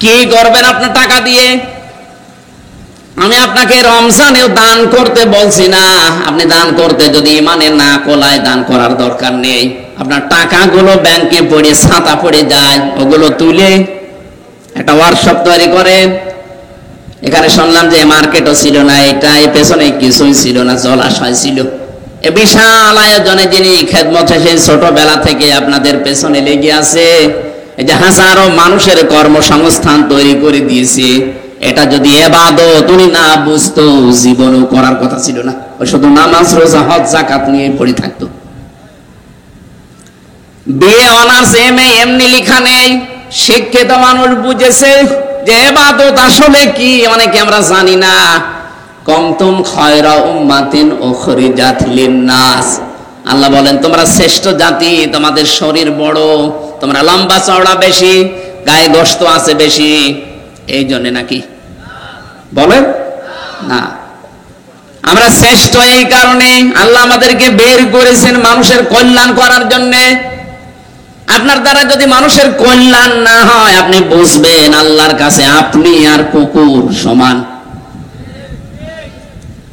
কি করবেন আপনার টাকা দিয়ে? আমি আপনাকে রমজানেও দান করতে বলছি না। আপনি দান করতে যদি ইমানে না কোলায় দান করার দরকার নেই। আপনার টাকাগুলো ব্যাংকে পড়ে ছাতা পড়ে যায়, ওগুলো তুলে একটা ওয়ার্কশপ তৈরি করেন। এখানে শুনলাম যে মার্কেটও ছিল না, এটা এই পেছনে কিছুই ছিল না, জলাশয় ছিল। এ বিশাল আয়োজনে যিনি খেদমত সেই ছোটবেলা থেকে আপনাদের পেছনে লেগে আছে, এই যে হাজারো মানুষের কর্মসংস্থান তৈরি করে দিয়েছে, এটা যদি ইবাদত উনি না বুঝতো জীবনও করার কথা ছিল না। ওই শুধু নামাজ রোজা হজ যাকাত নিয়ে পড়ে থাকতো। বিএ অনার্স এমএ এমনি লেখা নেই, শিক্ষিত মানুষ বুঝেছে যে ইবাদত আসলে কি, অনেকে আমরা জানি না। কুনতুম খায়রা উম্মাতিন উখরিজাত লিন-নাস, আল্লাহ বলেন তোমরা শ্রেষ্ঠ জাতি, তোমাদের শরীর বড়, তোমরা লম্বা চওড়া বেশি, গায়ে গোশত আছে বেশি, এই জন্য নাকি? বলেন না, আমরা শ্রেষ্ঠ এই কারণে আল্লাহ আমাদেরকে বের করেছেন মানুষের কল্যাণ করার জন্য। আপনার দ্বারা যদি মানুষের কল্যাণ না হয়, আপনি বুঝবেন আল্লাহর কাছে আপনি আর কুকুর সমান।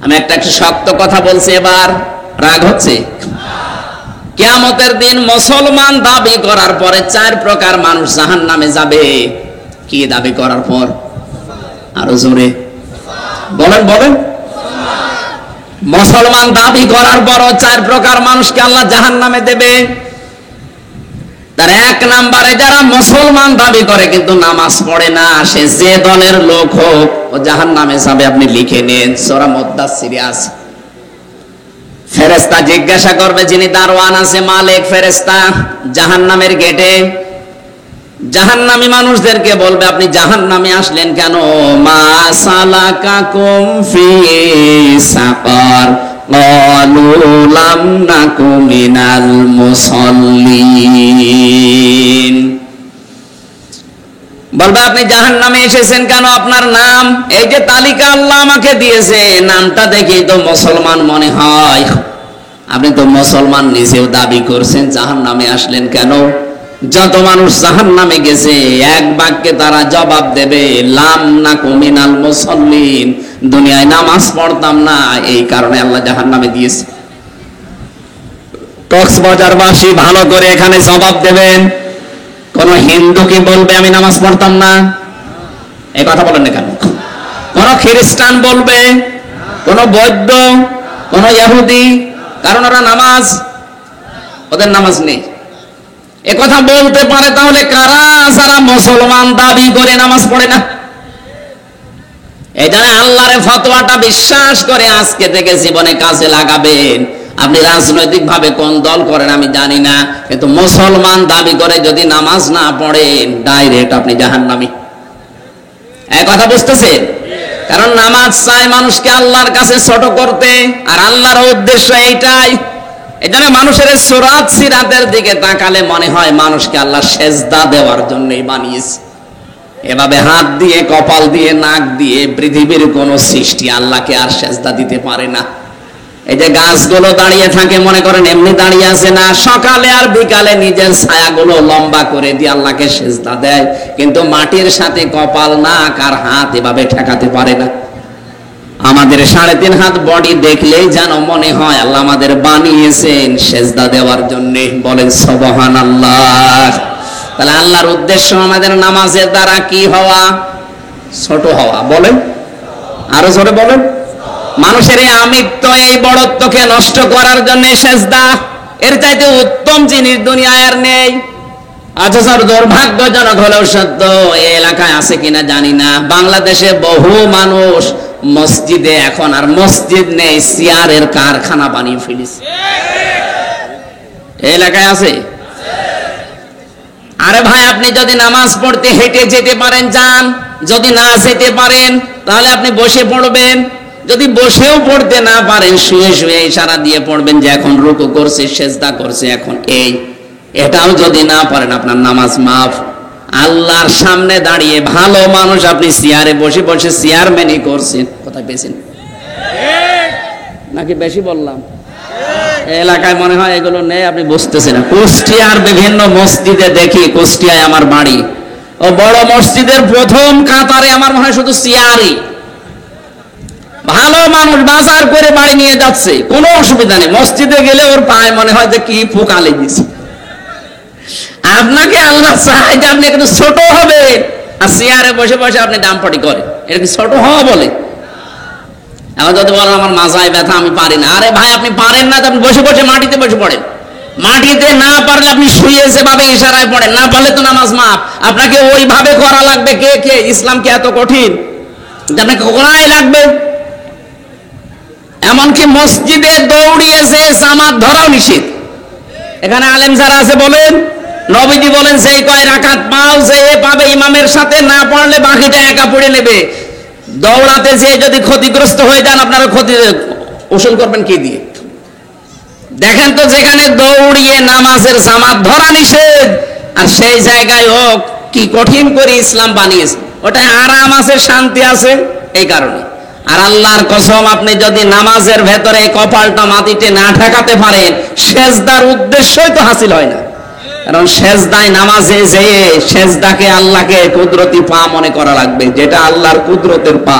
আমি একটা শক্ত কথা বলছি, এবার রাগ হচ্ছে। কিয়ামতের দিন মুসলমান দাবি করার পরে 4 প্রকার মানুষ জাহান্নামে যাবে। কি দাবি করার পর? আরো জোরে বলেন বলেন। মুসলমান দাবি করার পরও 4 প্রকার মানুষকে আল্লাহ জাহান্নামে দেবে। তার 1 নম্বরে যারা মুসলমান দাবি করে কিন্তু নামাজ পড়ে না, সে যে দলের লোক হোক ও জাহান্নামে যাবে। আপনি লিখে নিন, সূরা মুদ্দাসসির আছে। ফেরেশতা জিজ্ঞাসা করবে, যিনি দারওয়ান আছে, মালিক ফেরেশতা জাহান্নামের গেটে, জাহান্নামী মানুষদেরকে বলবে আপনি জাহান্নামে আসলেন কেন? মা সালাকাকুম ফি সাকার ক্বালু লাম নাকু মিনাল মুসাল্লিন। বলবে আপনি জাহান্নামে এসেছেন কেন? আপনার নাম, এই যে তালিকা আল্লাহ আমাকে দিয়েছে, নামটা দেখেই তো মুসলমান মনে হয়। আপনি তো মুসলমান নিজেও দাবি করছেন, জাহান্নামে আসলেন কেন? যত মানুষ জাহান্নামে গেছে এক বাক্যে তারা জবাব দেবে, লাম নাকু মিনাল মুসাল্লিন, দুনিয়ায় নামাজ পড়তাম না, এই কারণে আল্লাহ জাহান্নামে দিয়েছে। কক্সবাজারবাসী ভালো করে এখানে জবাব দেবেন। কোন হিন্দু কি বলবে আমি নামাজ পড়তাম না? এই কথা বলেন না কেন? কোন খ্রিস্টান বলবে? কোন বৌদ্ধ, কোন ইহুদি? কারণ ওরা নামাজ, ওদের নামাজ নেই। এ কথা বলতে পারে তাহলে কারা? যারা মুসলমান দাবি করে নামাজ পড়ে না। এই জন্য আল্লাহর ফতোয়াটা বিশ্বাস করে আজকে থেকে জীবনে কাজে লাগাবেন। আপনি রাজনৈতিক ভাবে কোন দল করেন আমি জানি না, কিন্তু মুসলমান দাবি করে যদি নামাজ না পড়েন, ডাইরেক্ট আপনি জাহান্নামী। এই কথা বুঝতেছেন? কারণ নামাজ চায় মানুষকে আল্লাহর কাছে ছোট করতে, আর আল্লাহর উদ্দেশ্য এইটাই। এজন্য মানুষের সুরাত সিরাতের দিকে তাকালে মনে হয় মানুষকে আল্লাহ সেজদা দেওয়ার জন্যই বানিয়েছে। এভাবে হাত দিয়ে, কপাল দিয়ে, নাক দিয়ে পৃথিবীর কোন সৃষ্টি আল্লাহকে আর সেজদা দিতে পারে না। এই যে গাছগুলো দাঁড়িয়ে থাকে মনে করেন এমনি দাঁড়িয়ে আছে না, সকালে আর বিকালে নিজের ছায়াগুলো লম্বা করে দিয়ে আল্লাহকে সেজদা দেয়, কিন্তু মাটির সাথে কপাল, নাক আর হাত এভাবে ঠেকাতে পারে না। আমাদের 3.5 হাত বডি দেখলেই যেন মনে হয় আল্লাহ আমাদের বানিয়েছেন সেজদা দেওয়ার জন্য। বলেন সুবহানাল্লাহ। তাহলে আল্লাহর উদ্দেশ্য আমাদের নামাজের দ্বারা কি হওয়া? ছোট হওয়া। বলেন আরো জোরে বলেন। মানুষের এই আমিত্ব, এই বড়ত্বকে নষ্ট করার জন্য সেজদা, এর চাইতে উত্তম জিনিস দুনিয়ায় আর নেই। অথচ দুর্ভাগ্যজনক হলেও সত্য, এই এলাকায় আছে কিনা জানি না, বাংলাদেশে বহু মানুষ মসজিদে এখন আর মসজিদ নেই, চেয়ারের কারখানা বানিয়ে ফেলেছে। এলাকায় আছে? আরে ভাই, আপনি যদি নামাজ পড়তে হেঁটে যেতে পারেন যান, যদি না যেতে পারেন তাহলে আপনি বসে পড়বেন। যদি বসেও পড়তে না পারেন, শুয়ে শুয়ে ইশারা দিয়ে পড়বেন যে এখন রুকু করছে, সেজদা করছে, এখন এটাও যদি না পারেন আপনার নামাজ মাফ। আল্লাহর সামনে দাঁড়িয়ে ভালো মানুষ আপনি চেয়ারে বসে বসে চেয়ারম্যানই করছেন। কোথায় পেয়েছেন? নাকি বেশি বললাম? এলাকায় মনে হয় এগুলো নেই, আপনি বুঝতেছেন না। কুষ্টিয়ার বিভিন্ন মসজিদে দেখি, কুষ্টিয়ায় আমার বাড়ি, ও বড় মসজিদের প্রথম কাতারে আমার মনে হয় শুধু চেয়ারই, ভালো মানুষ বাজার করে বাড়ি নিয়ে যাচ্ছে, কোনো অসুবিধা নেই। মসজিদে গেলে ওর পায়ে মনে হয় যে কি পোকা লেগেছে। আপনাকে আল্লাহ চায় যে আপনি একটু ছোট হবে, আর চেয়ারে বসে বসে আপনি ডাম্পাটি করেন, এটা কি ছোট হওয়া বলে? এখন যদি বলেন আমার মাজায় ব্যথা, আমি পারি না, আরে ভাই আপনি পারেন না, আপনি বসে বসে মাটিতে বসে পড়েন। মাটিতে না পারলে আপনি শুয়ে যেভাবে ইশারায় পড়েন, না পারলে তো নামাজ মাপ। আপনাকে ওইভাবে করা লাগবে। কে ইসলাম কি এত কঠিন আপনাকে করাই লাগবে? এমনকি মসজিদে দৌড়িয়েছে জামাত ধরাও নিষেধ। এখানে আলেম যারা আছে বলেন, নবীজি বলেন সেই কয় রাকাত পাও যে পাবে ইমামের সাথে, না পড়লে বাকিটা একা পড়ে নেবে। দৌড়াতে যে যদি ক্ষতিগ্রস্ত হয়ে যান, আপনারা ক্ষতি ওসুল করবেন কি দিয়ে? দেখেন তো, যেখানে দৌড়িয়ে নামাজের জামাত ধরা নিষেধ, আর সেই জায়গায় হোক কি কঠিন করে ইসলাম বানিয়েছে। ওটাই আরাম আছে, শান্তি আছে, এই কারণে। আর আল্লাহর কসম, আপনি যদি নামাজের ভেতরে কপালটা মাটিতে না ঠেকাতে পারেন, সেজদার উদ্দেশ্যই তো হাসিল হয় না। কারণ সেজদায় নামাজে যেয়ে সেজদাকে আল্লাহকে কুদরতি পা মনে করা লাগবে, যেটা আল্লাহর কুদরতের পা।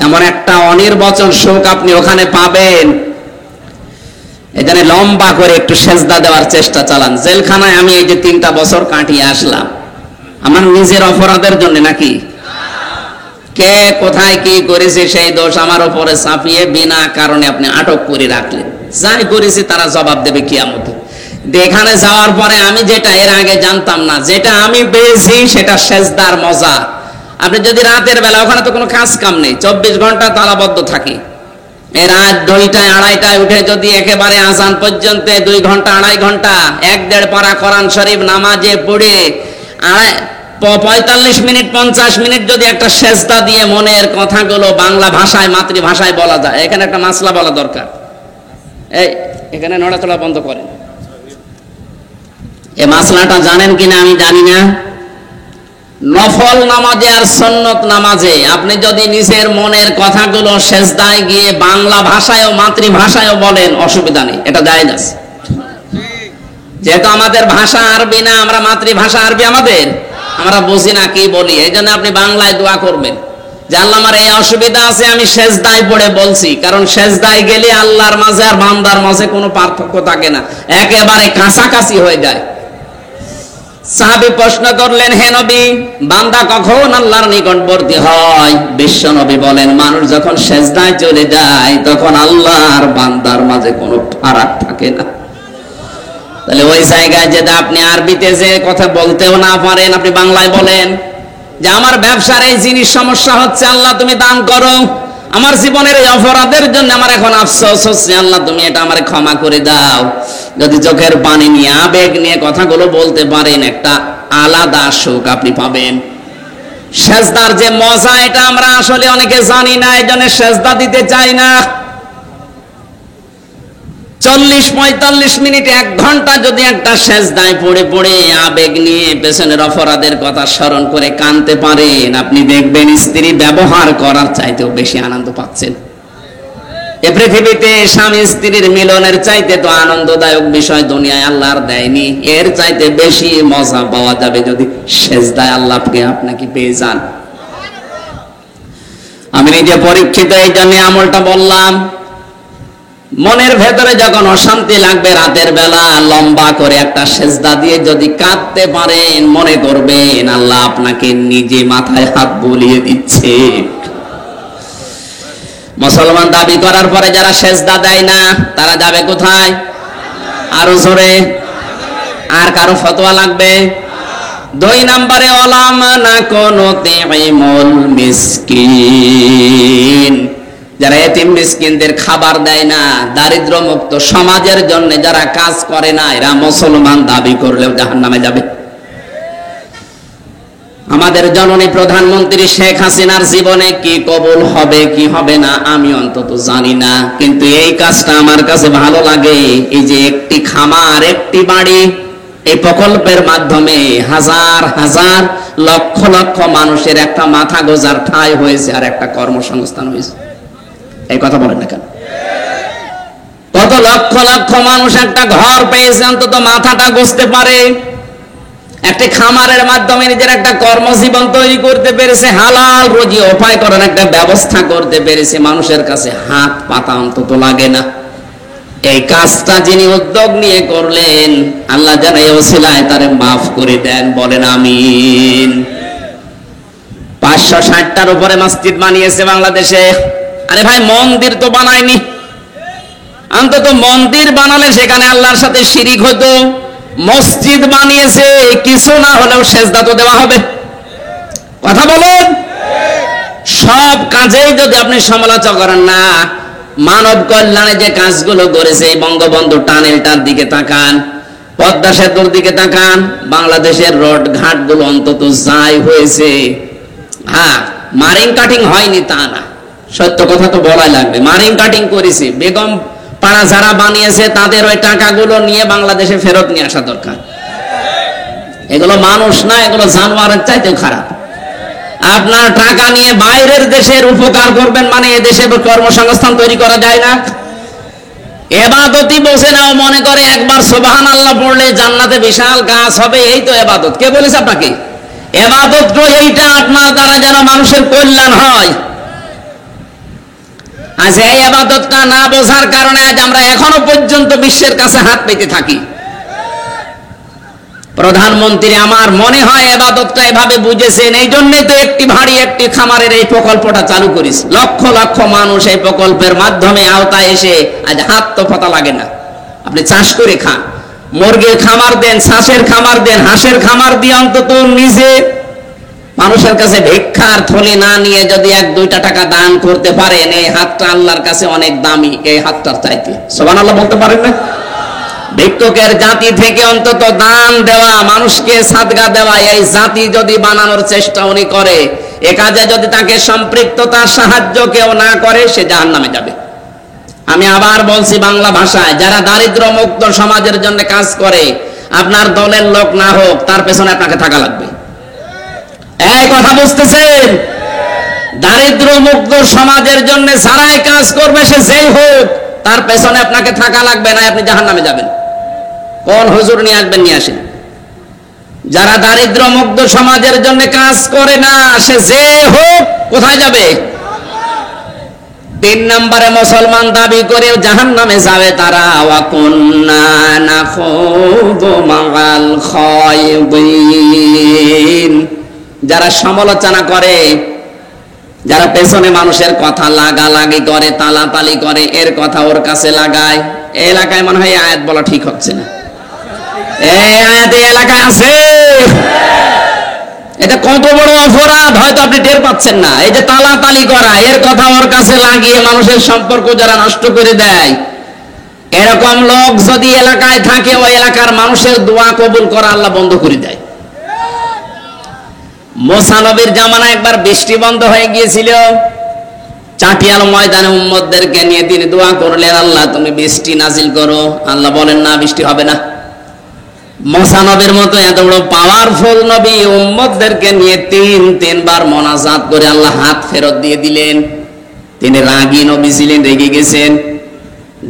এমন একটা অনির্বচন সুখ আপনি ওখানে পাবেন। এখানে লম্বা করে একটু সেজদা দেওয়ার চেষ্টা চালান। জেলখানায় আমি এই যে 3টা বছর কাটিয়ে আসলাম, আমার নিজের অপরাধের জন্য নাকি? কে কোথায় কি করেছে সেই দোষ আমার উপরে চাপিয়ে বিনা কারণে আপনি আটক করে রাখলেন। যাই করেছি তারা জবাব দেবে কিয়ামতে। এখানে যাওয়ার পরে আমি যেটা এর আগে জানতাম না, যেটা আমি পেয়েছি সেটা সেজদার মজা। আপনি যদি রাতের বেলা, ওখানে তো কোনো কাজ কাম নেই, 24 ঘন্টা তালাবদ্ধ থাকি। এই রাত 2টায় 2:30টায় উঠে যদি একেবারে আজান পর্যন্ত 2 ঘন্টা 2.5 ঘন্টা 1-1.5 পারা কোরআন শরীফ নামাজে পড়ে 45 মিনিট 50 মিনিট যদি একটা সেজদা দিয়ে মনের কথাগুলো বাংলা ভাষায়, মাতৃভাষায় বলা যায়। এখানে একটা মাসলা বলা দরকার। এই এখানে নড়াচড়া বন্ধ করেন। এই মাসলাটা জানেন কিনা আমি জানি না। নফল নামাজে আর সুন্নত নামাজে আপনি যদি নিজের মনের কথাগুলো সেজদায় গিয়ে বাংলা ভাষায় ও মাতৃভাষায়ও বলেন, অসুবিধা নেই, এটা জায়েজ আছে। যেহেতু আমাদের ভাষা আরবি না, আমরা মাতৃভাষা আরবি, আমরা বুঝি না কি বলি, এই জন্য আপনি বাংলায় দোয়া করবেন যে আল্লাহ আমার এই অসুবিধা আছে, আমি সেজদায় পড়ে বলছি। কারণ সেজদায় গেলে আল্লাহর মাঝে আর বান্দার মাঝে কোনো পার্থক্য থাকে না, একেবারে কাছাকাছি হয়ে যায়। সাহাবী প্রশ্ন করলেন, হে নবী, বান্দা কখন আল্লাহর নিকটবর্তী হয়? বিশ্ব নবী বলেন, মানুষ যখন সেজদায় চলে যায় তখন আল্লাহ আর বান্দার মাঝে কোনো ফারাক থাকে না। তাহলে ওই জায়গায় যেটা আপনি আরবিতে যে কথা বলতেও না পারেন, আপনি বাংলায় বলেন যে আমার ব্যবসার এই জিনিস সমস্যা হচ্ছে, আল্লাহ তুমি দান করো। আমার জীবনের এই অপরাধের জন্য আমার এখন আফসোস হচ্ছে, আল্লাহ তুমি এটা আমারে ক্ষমা করে দাও। যদি চোখের পানি নিয়ে, আবেগ নিয়ে কথাগুলো বলতে পারেন, একটা আলাদা সুখ আপনি পাবেন। সেজদার যে মজা, এটা আমরা আসলে অনেকে জানি না, এই জন্য সেজদা দিতে চাই না। 40-45 মিনিট 1 ঘন্টা যদি একটা সেজদায় পড়ে পড়ে আবেগ নিয়ে পেছনের অপরাধের কথা স্মরণ করে কাঁদতে পারেন, আপনি দেখবেন স্ত্রী ব্যবহার করার চাইতেও বেশি আনন্দ পাচ্ছেন। এ পৃথিবীতে স্বামী স্ত্রীর মিলনের চাইতে তো আনন্দদায়ক বিষয় দুনিয়ায় আল্লাহ আর দেয়নি। এর চাইতে বেশি মজা পাওয়া যাবে যদি সেজদায় আল্লাহকে আপনাকে পেয়ে যান। আমি নিজে পরীক্ষিত, এই জন্য আমলটা বললাম। মনের ভেতরে যখন অশান্তি লাগবে, রাতের বেলা লম্বা করে একটা সেজদা দিয়ে যদি কাঁদতে পারেন, মনে করবেন আল্লাহ আপনাকে নিজে মাথায় হাত বুলিয়ে দিচ্ছে। মুসলমান দাবি করার পরে যারা সেজদা দেয় না, তারা যাবে কোথায়? আরো জোরে। আর কারো ফতোয়া লাগবে? 2 নম্বরে, ওলামা না কোনো তিমুল মিসকিন, যারা এতিম মিসকিনদের খাবার দেয় না, দারিদ্র মুক্ত সমাজের জন্য যারা কাজ করে না, এরা মুসলমান দাবি করলেও জাহান্নামে যাবে। আমাদের জননী প্রধানমন্ত্রী শেখ হাসিনার জীবনে কি কবুল হবে কি হবে না আমি অন্তত জানি না, কিন্তু এই কাজটা আমার কাছে ভালো লাগে। এই যে একটি খামার, একটি বাড়ি, এই প্রকল্পের মাধ্যমে হাজার হাজার লক্ষ লক্ষ মানুষের একটা মাথা গোজার ঠাঁই হয়েছে, আর একটা কর্মসংস্থান হয়েছে। এই কথা বলেন না কেন? কত লক্ষ লক্ষ মানুষ একটা ঘর পেয়েছে, অন্তত মাথাটা গুছতে পারে। একটি খামারের মাধ্যমে নিজের একটা কর্মজীবন তৈরি করতে পেরেছে, হালাল রুজি উপায় করার একটা ব্যবস্থা করতে পেরেছে, মানুষের কাছে হাত পাতা অন্তত লাগে না। এই কাজটা যিনি উদ্যোগ নিয়ে করলেন, আল্লাহ যেন এই ওসিলায় তারে মাফ করে দেন, বলেন আমিন। 560টার উপরে মসজিদ বানিয়েছে বাংলাদেশে। আরে ভাই, মন্দির তো বানায়নি, অন্তত মন্দির বানালে সেখানে আল্লাহর সাথে শিরিক হতো। মসজিদ বানিয়েছে, কিছু না হলেও সেজদা তো দেওয়া হবে। কথা বলুন। সব কাজেই যদি আপনি সমালোচনা করেন না, মানব কল্যাণে যে কাজগুলো করেছে, বঙ্গবন্ধু টানেলটার দিকে তাকান, পদ্মা সেতুর দিকে তাকান, বাংলাদেশের রোড ঘাটগুলো অন্তত যাই হয়েছে। হ্যাঁ, মারিং কাটিং হয়নি তা না, সত্য কথা তো বলাই লাগবে। মারিং কাটিং করেছে, বেগম পাড়া যারা বানিয়েছে তাদের ওই টাকাগুলো নিয়ে বাংলাদেশে ফেরত নিয়ে আসা দরকার। এগুলো মানুষ না, এগুলো জানোয়ারের চাইতেও খারাপ। আপনার টাকা নিয়ে বাইরের দেশের উপকার করবেন, মানে এ দেশে কর্মসংস্থান তৈরি করা যায় না। এবাদতই বসে নাও, মনে করে একবার সুবহানাল্লাহ পড়লে জান্নাতে বিশাল গাছ হবে, এই তো এবাদত। কে বলেছে আপনাকে? এবাদত তো এইটা, আপনার দ্বারা যেন মানুষের কল্যাণ হয়। আজ এই আবাদতটা না বোঝার কারণে আজ আমরা এখনো পর্যন্ত বিশ্বের কাছে হাত পেতে থাকি। প্রধানমন্ত্রী আমার মনে হয় আবাদতটা এভাবে বুঝেছেন, এই জন্য তো একটি ভারী একটি খামারের এই প্রকল্পটা চালু করিস। লক্ষ লক্ষ মানুষ এই প্রকল্পের মাধ্যমে আওতায় এসে আজ হাত তো পাতা লাগে না। আপনি চাষ করে খান, মুরগির খামার দেন, ছাষের খামার দেন, হাঁসের খামার দিয়ে অন্তত নিজে মানুষের কাছে ভিক্ষার থলি না নিয়ে যদি 1-2টা টাকা দান করতে পারেন, এই হাতটা আল্লাহর কাছে অনেক দামি এই হাতটার চাইতে। সুবহানাল্লাহ বলতে পারেন না? ভিক্ষুকের জাতি থেকে অন্তত দান দেওয়া, মানুষকে সাদকা দেওয়া, এই জাতি যদি বানানোর চেষ্টা উনি করে, এ কাজে যদি তাকে সম্পৃক্ততার সাহায্য কেউ না করে, সে জাহান্নামে যাবে। আমি আবার বলছি বাংলা ভাষায়, যারা দারিদ্র মুক্ত সমাজের জন্য কাজ করে, আপনার দলের লোক না হোক, তার পেছনে আপনাকে থাকা লাগবে। এই কথা বুঝতেছেন? দারিদ্র মুক্ত সমাজের জন্য যারাই কাজ করবে, সে যেই হোক, তার পেছনে আপনাকে থাকা লাগবে, না আপনি জাহান্নামে যাবেন। কোন হুজুর নিয়ে আসবেন, নিয়ে আসেন। যারা দারিদ্র মুক্ত সমাজের জন্য কাজ করে না, সে যে হোক, কোথায় যাবে? 3 নম্বরে মুসলমান দাবি করে জাহান্নামে যাবে তারা। ওয়া কুন্না নাখুদু মাআল খায়দিন। যারা সমালোচনা করে, যারা পেছনে মানুষের কথা লাগালাগি করে, তালাতালি করে, এর কথা ওর কাছে লাগায়। এই এলাকায় মনে হয় আয়াত বলা ঠিক হচ্ছে না। এই আয়াত এই এলাকায় আছে। এটা কত বড় অপরাধ হয়তো আপনি টের পাচ্ছেন না। এই যে তালাতালি করা, এর কথা ওর কাছে লাগিয়ে মানুষের সম্পর্ক যারা নষ্ট করে দেয়, এরকম লোক যদি এলাকায় থাকে, ওই এলাকার মানুষের দোয়া কবুল করা আল্লাহ বন্ধ করে দেয়। মুসা নবীর জামানায় একবার বৃষ্টি বন্ধ হয়ে গিয়েছিল। চাটিয়াল ময়দানে উম্মতদেরকে নিয়ে তিনি দোয়া করলেন, আল্লাহ তুমি বৃষ্টি নাজিল করো। আল্লাহ বলেন না, বৃষ্টি হবে না। মুসা নবীর মতো এত বড় পাওয়ারফুল নবী উম্মতদেরকে নিয়ে 3 বার মোনাজাত করে আল্লাহ হাত ফেরত দিয়ে দিলেন। তিনি রাগী নবী ছিলেন, রেগে গেছেন।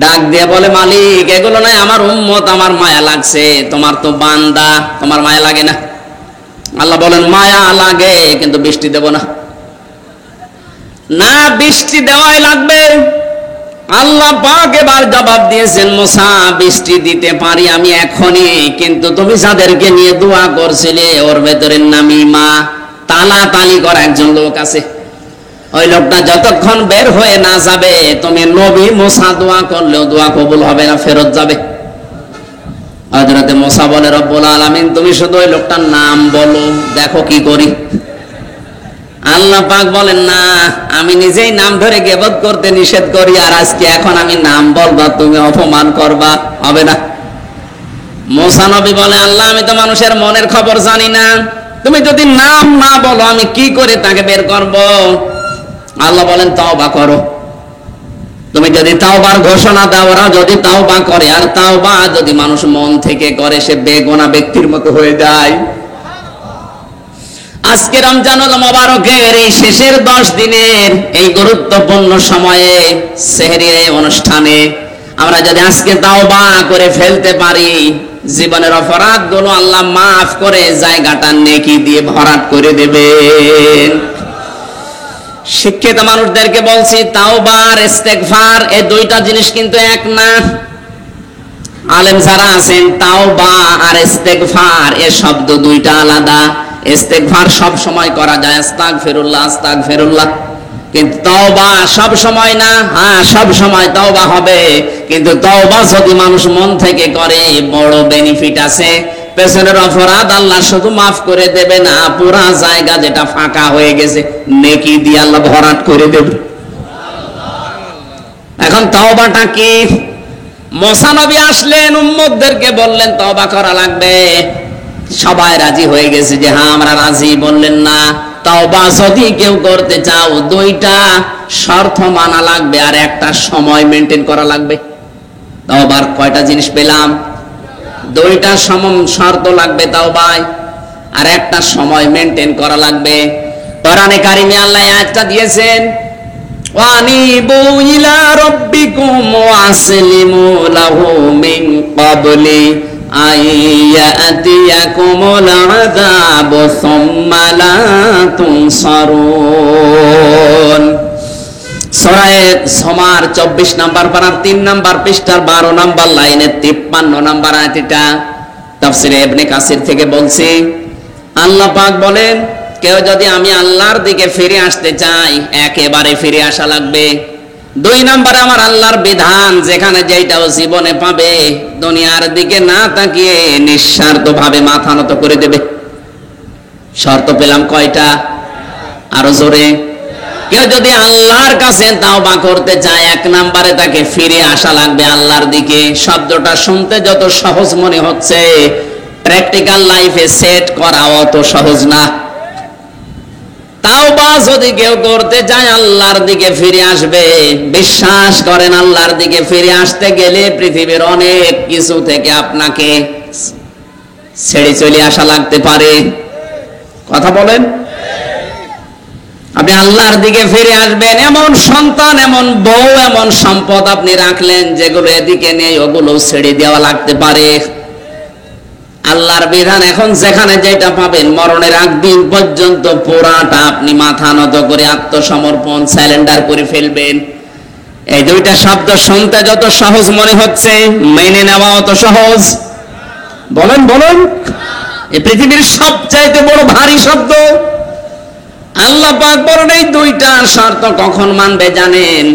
ডাক দিয়ে বলে, মালিক এগুলো নয়, আমার উম্মত, আমার মায়া লাগছে। তোমার তো বান্দা, তোমার মায়া লাগে না? আল্লাহ বলেন, মায়া লাগে, কিন্তু বৃষ্টি দেব না। না, বৃষ্টি দেওয়াই লাগবে। আল্লাহ পাক এবার জবাব দিয়েছেন, মুসা বৃষ্টি দিতে পারি আমি এখনই, কিন্তু তুমি যাদেরকে নিয়ে দোয়া করছিলে, ওর ভেতরে নামিমা, তালাতালি করা একজন লোক আছে। ওই লোকটা যতক্ষণ বের হয়ে না যাবে, তুমি নবী মুসা দোয়া করলেও দোয়া কবুল হবে না, ফেরত যাবে। হযরতে মুসা বলে, রব্বুল আলামিন তুমি শুধু ওই লোকটার নাম বলো, দেখো কি করি। আল্লাহ পাক বলেন, না, আমি নিজেই নাম ধরে গীবত করতে নিষেধ করি, আর আজকে এখন আমি নাম বলবা, তুমি অপমান করবা, হবে না। মুসা নবী বলে, আল্লাহ আমি তো মানুষের মনের খবর জানি না, তুমি যদি নাম না বলো আমি কি করে তাকে বের করব? আল্লাহ বলেন, তওবা করো। তুমি যদি তাওবার ঘোষণা দাও, ওরা যদি তাওবা করে, আর তাওবা যদি মানুষ মন থেকে করে, সে বেগুনাহ ব্যক্তির মতো হয়ে যায়। আজকে রমজানুল মুবারকের এই শেষের 10 দিনের এই গুরুত্বপূর্ণ সময়ে, সেহরির অনুষ্ঠানে আমরা যদি আজকে তাওবা করে ফেলতে পারি জীবনের অপরাধগুলো আল্লাহ মাফ করে জায়গাটা নেকি দিয়ে ভরাট করে দেবেন। শিক্ষিত মানুষদেরকে বলছি, তাওবা আর ইস্তেগফার এই দুইটা জিনিস কিন্তু এক না। আলেম যারা আছেন, তাওবা আর ইস্তেগফার এর শব্দ দুইটা আলাদা। ইস্তেগফার সব সময় করা যায়, আস্তাগফিরুল্লাহ আস্তাগফিরুল্লাহ, কিন্তু তওবা সব সময় না। হ্যাঁ, সব সময় তওবা হবে, কিন্তু তওবা যদি মানুষ মন থেকে করে বড় বেনিফিট আছে। পেছনের অপরাধ আল্লাহ শুধু মাফ করে দেবে না, পুরা জায়গা যেটা ফাঁকা হয়ে গেছে নেকি দিয়ে আল্লাহ ভরাট করে দেবে। এখন তওবাটা কি? মুসা নবী আসলেন, উম্মতদেরকে বললেন তওবা করা লাগবে। সবাই রাজি হয়ে গেছে যে হ্যাঁ আমরা রাজি। বললেন না, তওবা যদি কেউ করতে চাও দুইটা শর্ত মানা লাগবে আর একটা সময় মেনটেন করা লাগবে। তওবার কয়টা জিনিস পেলাম? দুইটা শর্ত লাগবে তওবায়, আর একটা সময় মেনটেন করা লাগবে। কোরআনে কারিমে আল্লাহ আয়াতটা দিয়েছেন, ওয়ানিবু ইলা রাব্বিকুম ওয়াসলিমু লাহু মিন ক্বাবলি আইয়াতিয়াকুমুল আযাবু সুম্মা লা তুনসারুন। সূরা সমার 24 নাম্বার পারার 3 নাম্বার পৃষ্ঠার 12 নাম্বার লাইনে 53 নাম্বার আয়াত। এটা তাফসীরে ইবনে কাসির থেকে বলছি। আল্লাহ পাক বলেন, কেউ যদি আমি আল্লাহর দিকে ফিরে আসতে চাই একেবারে ফিরে আসা লাগবে। 2 নম্বরে আমার আল্লাহর বিধান যেখানে যেটাও জীবনে পাবে দুনিয়ার দিকে না তাকিয়ে নিঃস্বার্থভাবে মাথা নত করে দেবে। শর্ত পেলাম কয়টা? আরো জোরে। কেউ যদি আল্লাহর কাছে তাওবা করতে চায় 1 নম্বরে তাকে ফিরে আসা লাগবে আল্লাহর দিকে। শব্দটা শুনতে যত সহজ মনে হচ্ছে, প্র্যাকটিক্যাল লাইফে সেট করা অত সহজ না। তাওবা যদি কেউ করতে চায় আল্লাহর দিকে ফিরে আসবে। বিশ্বাস করেন, আল্লাহর দিকে ফিরে আসতে গেলে পৃথিবীর অনেক কিছু থেকে আপনাকে ছেড়ে চলে আসা লাগতে পারে। কথা বলেন। আপনি আল্লাহর দিকে ফিরে আসবেন, এমন সন্তান, এমন বউ, এমন সম্পদ আপনি রাখলেন যেগুলো এদিকে নেই, ওগুলো ছেড়ে দেওয়া লাগতে পারে। আল্লাহর বিধান এখন যেখানে যেটা পাবেন মরণের আগ দিন পর্যন্ত পুরাটা আপনি মাথা নত করে আত্মসমর্পণ সারেন্ডার করে ফেলবেন। এই দুইটা শব্দ শুনতে যত সহজ মনে হচ্ছে, মেনে নেওয়া অত সহজ। বলেন বলেন। এই পৃথিবীর সবচাইতে বড় ভারী শব্দ। আল্লাহ পাক বলেন এই দুইটা শর্ত কখন মানবে জানেন?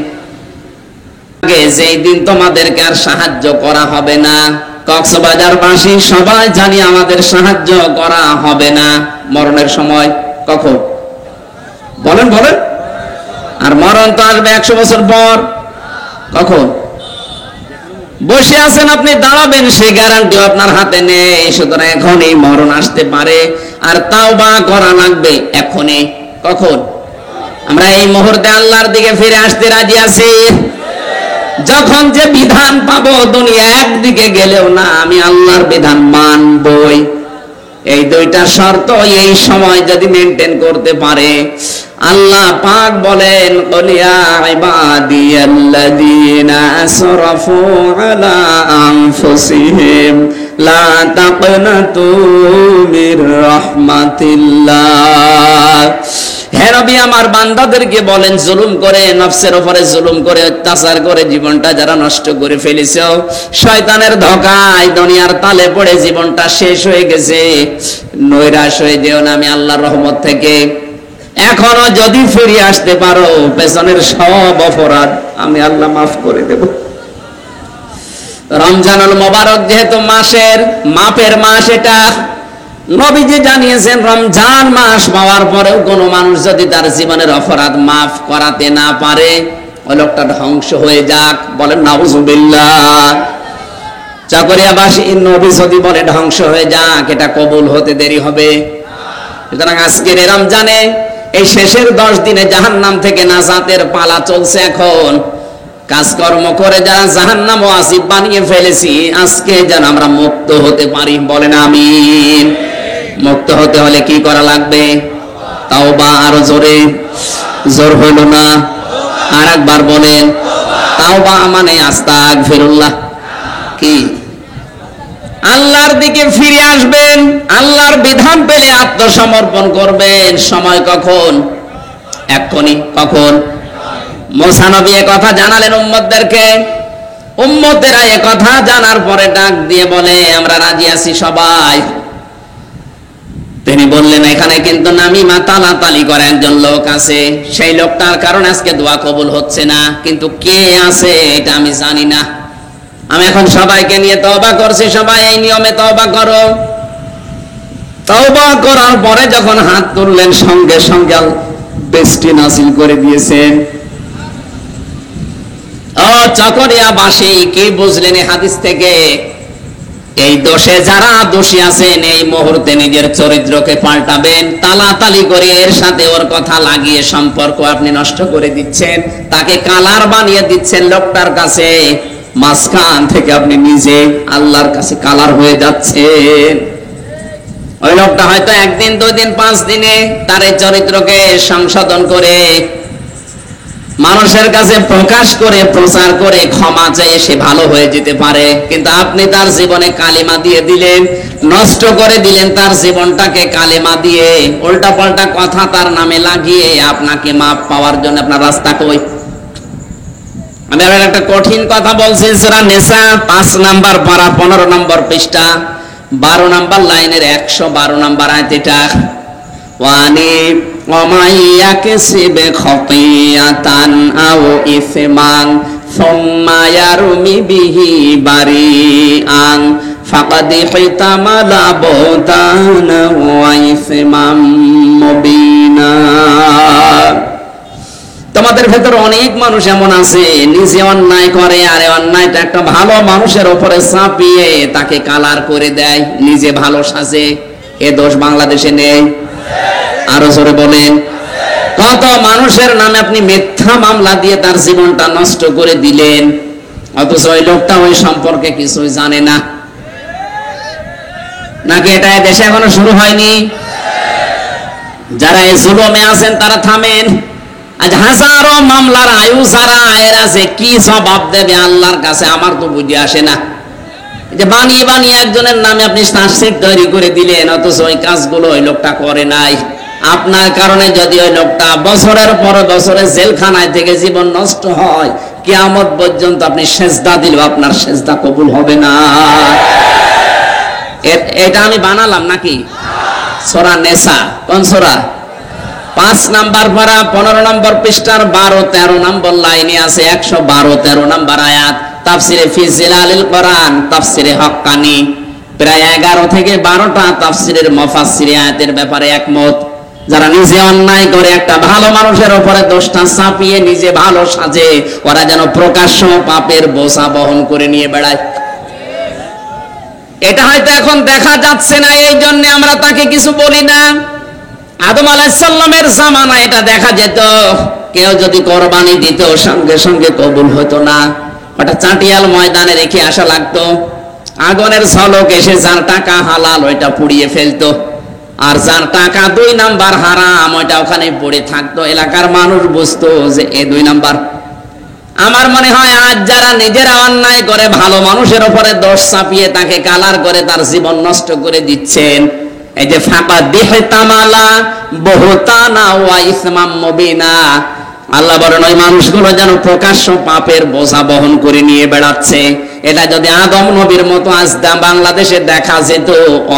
যেই দিন তোমাদেরকে আর সাহায্য করা হবে না। কক্সবাজারবাসী সবাই জানি আমাদের সাহায্য করা হবে না মরণের সময়। কখন? বলেন বলেন। আর মরণ তো আসবে 100 বছর পর। কখন? বসে আছেন আপনি, দাঁড়াবেন সেই গ্যারান্টি আপনার হাতে নেই। সুতরাং এখনই মরণ আসতে পারে, আর তাওবা করা লাগবে এখনই। কখন? আমরা এই মুহূর্তে আল্লাহর দিকে ফিরে আসতে রাজি আছি। যখন যে বিধান পাবো দুনিয়া একদিকে গেলেও না, আমি আল্লাহর বিধান মানবই। এই দুইটা শর্ত এই সময় যদি মেনটেন করতে পারে, আল্লাহ পাক বলেন, কুলিয়া ইবাদিয়াল্লাযীনা আসরাফু আলা আনফুসিহিম লা তাকনাতু মির রাহমাতিল্লাহ। হে নবী, আমার বান্দাদেরকে বলেন, জুলুম করে, নফসের উপরে জুলুম করে, অত্যাচার করে জীবনটা যারা নষ্ট করে ফেলেছো, শয়তানের ধোঁকায় দুনিয়ার তালে পড়ে জীবনটা শেষ হয়ে গেছে, নৈরাশ হয়ে যেও না আমি আল্লাহর রহমত থেকে। এখনো যদি ফিরে আসতে পারো, পেছনের সব অপরাধ আমি আল্লাহ মাফ করে দেব। রমজানুল মোবারক যেহেতু মাপের মাস, এটা নবীজি জানিয়েছেন রমজান মাস পাওয়ার পরেও কোন মানুষ যদি তার জীবনের অপরাধ মাফ করাতে না পারে, ওই লোকটা ধ্বংস হয়ে যাক। বলেন নাউজুবিল্লাহ। চাকরিয়াবাসী নবী যদি বলে ধ্বংস হয়ে যাক, এটা কবুল হতে দেরি হবে। সুতরাং আজকের রমজানে এই শেষের 10 দিনে জাহান্নাম থেকে নাজাতের পালা চলছে। এখন কাজকর্ম করে যারা জাহান্নাম ওয়াজিব বানিয়ে ফেলেছি, আজকে যেন আমরা মুক্ত হতে পারি। বলেন আমিন। মুক্ত হতে হলে কি করা লাগবে? তাওবা। আরো জোরে। জোর হইল না, আর একবার বলেন। তাওবা মানে আস্তাগফিরুল্লাহ। কি আল্লাহর দিকে ফিরে আসবেন, আল্লাহর বিধান পেলে আত্মসমর্পণ করবেন। সময় কখন? এক্ষুনি। কখন? মুসা নবী এ কথা জানালেন উম্মতদেরকে। উম্মতেরা এ কথা জানার পরে ডাক দিয়ে বলে, আমরা রাজি আছি সবাই। তিনি বললেন, এখানে কিন্তু নামিমা তালাতালি করে একজন লোক আছে, সেই লোকটার কারণে আজকে দোয়া কবুল হচ্ছে না। কিন্তু কে আছে এটা আমি জানি না। আমি এখন সবাইকে নিয়ে তওবা করছি, সবাই এই নিয়মে তওবা করো। তওবা করার পরে যখন হাত তুললেন, সঙ্গে সঙ্গে বেস্টি নাসিল করে দিয়েছেন। ও চকরিয়াবাসী, কি বুঝলেন এই হাদিস থেকে? এই দোষে যারা দোষী আছেন, এই মুহূর্তে নিজের চরিত্রকে পাল্টাবেন। তালাতালি করে এর সাথে ওর কথা লাগিয়ে সম্পর্ক আপনি নষ্ট করে দিচ্ছেন, তাকে কালার বানিয়ে দিচ্ছেন লোকটার কাছে। মাঝখান থেকে আপনি নিজে আল্লাহর কাছে কালার হয়ে যাচ্ছেন। ওই লোকটা হয়তো একদিন, 2 দিন, 5 দিনে তার এই চরিত্রকে সংশোধন করে মানুষের কাছে প্রকাশ করে, প্রচার করে, ক্ষমা চেয়ে সে ভালো হয়ে যেতে পারে। কিন্তু আপনি তার জীবনে কালিমা দিয়ে দিলেন, নষ্ট করে দিলেন তার জীবনটাকে কালিমা দিয়ে, উল্টা পাল্টা কথা তার নামে লাগিয়ে আপনাকে মাপ পাওয়ার জন্য আপনার রাস্তা কই? আমি আবার একটা কঠিন কথা বলছি। সূরা নিসা 5 নাম্বার পারা 15 নম্বর পৃষ্ঠা 12 নাম্বার লাইনের 112 নাম্বার আয়াত এটা। ওয়ানি ওমাইয়াকসিবে খতিয়াতান আও ইসমান সুম্মা ইয়ারমি বিহি বারিআন ফাকাদ হিতামালা বুতানা ওয়া ইসমান মুবিনা। তোমাদের ভেতর অনেক মানুষ এমন আছে, নিজে অন্যায় করে আর অন্যায়টা একটা ভালো মানুষের উপরে চাপিয়ে তাকে কালার করে দেয়, নিজে ভালো সাজে। এ দোষ বাংলাদেশে নেই? আরো জোরে বলেন। কত মানুষের নামে আপনি মিথ্যা মামলা দিয়ে তার জীবনটা নষ্ট করে দিলেন, অথচ ওই লোকটা ওই সম্পর্কে কিছুই জানে না। নাকি এটা দেশে এখনো শুরু হয়নি? যারা এই জুলুমে আছেন তারা থামেন। আজ হাজারো মামলার আয়ু যারা এরা যে কি জবাব দেবে আল্লাহর কাছে আমার তো বুঝে আসে না। যে বানিয়ে বানিয়ে একজনের নামে আপনি সার্কশিট তৈরি করে দিলেন, অথচ ওই কাজগুলো ওই লোকটা করে নাই। আপনার কারণে যদি ওই লোকটা বছরের পর বছরে জেলখানায় থেকে জীবন নষ্ট হয়, কিয়ামত পর্যন্ত আপনি সেজদা দিলেও আপনার সেজদা কবুল হবে না। এটা আমি বানালাম নাকি? সূরা নিসা, কোন সূরা? 5 নাম্বার পারা 15 নম্বর পৃষ্ঠার 12-13 নম্বর লাইনে আছে 112-13 নম্বর আয়াত। তাফসিরে ফি জিলালিল কোরআন, তাফসিরে হক্কানি, প্রায় 11 থেকে 12টা তাফসিরের মুফাসসির আয়াতের ব্যাপারে একমত। যারা নিজে অন্যায় করে একটা ভালো মানুষের উপরে দোষটা চাপিয়ে নিজে ভালো সাজে, ওরা যেন প্রকাশ্য পাপের বোঝা বহন করে নিয়ে বেড়ায়। এটা হয়তো এখন দেখা যাচ্ছে না, এই জন্য আমরা তাকে কিছু বলি না। আদম আলাইহিস সালামের জামানায় এটা দেখা যেত, কেউ যদি কোরবানি দিত সঙ্গে সঙ্গে কবুল হতো না, ওটা চাটিয়াল ময়দানে রেখে আসা লাগতো। আগুনের ঝলক এসে যার টাকা হালাল ওইটা পুড়িয়ে ফেলতো, আর যার টাকা 2 নাম্বার হারাম ওইটা ওখানে পড়ে থাকতো। এলাকার মানুষ বুঝতো যে এ 2 নাম্বার। আমার মনে হয় আজ যারা নিজেরা অন্যায় করে ভালো মানুষের উপরে দোষ চাপিয়ে তাকে কালার করে তার জীবন নষ্ট করে দিচ্ছেন, এই যে ফাঁকা দেহে তামালা বহুতানা ওয়া ইসমাম মুবিনা, আল্লাহ বলেন ওই মানুষগুলো যেন প্রকাশ্য পাপের বোঝা বহন করে নিয়ে বেড়াচ্ছে। এটা যদি আদম নবীর মতো আজ বাংলাদেশে দেখা যেত,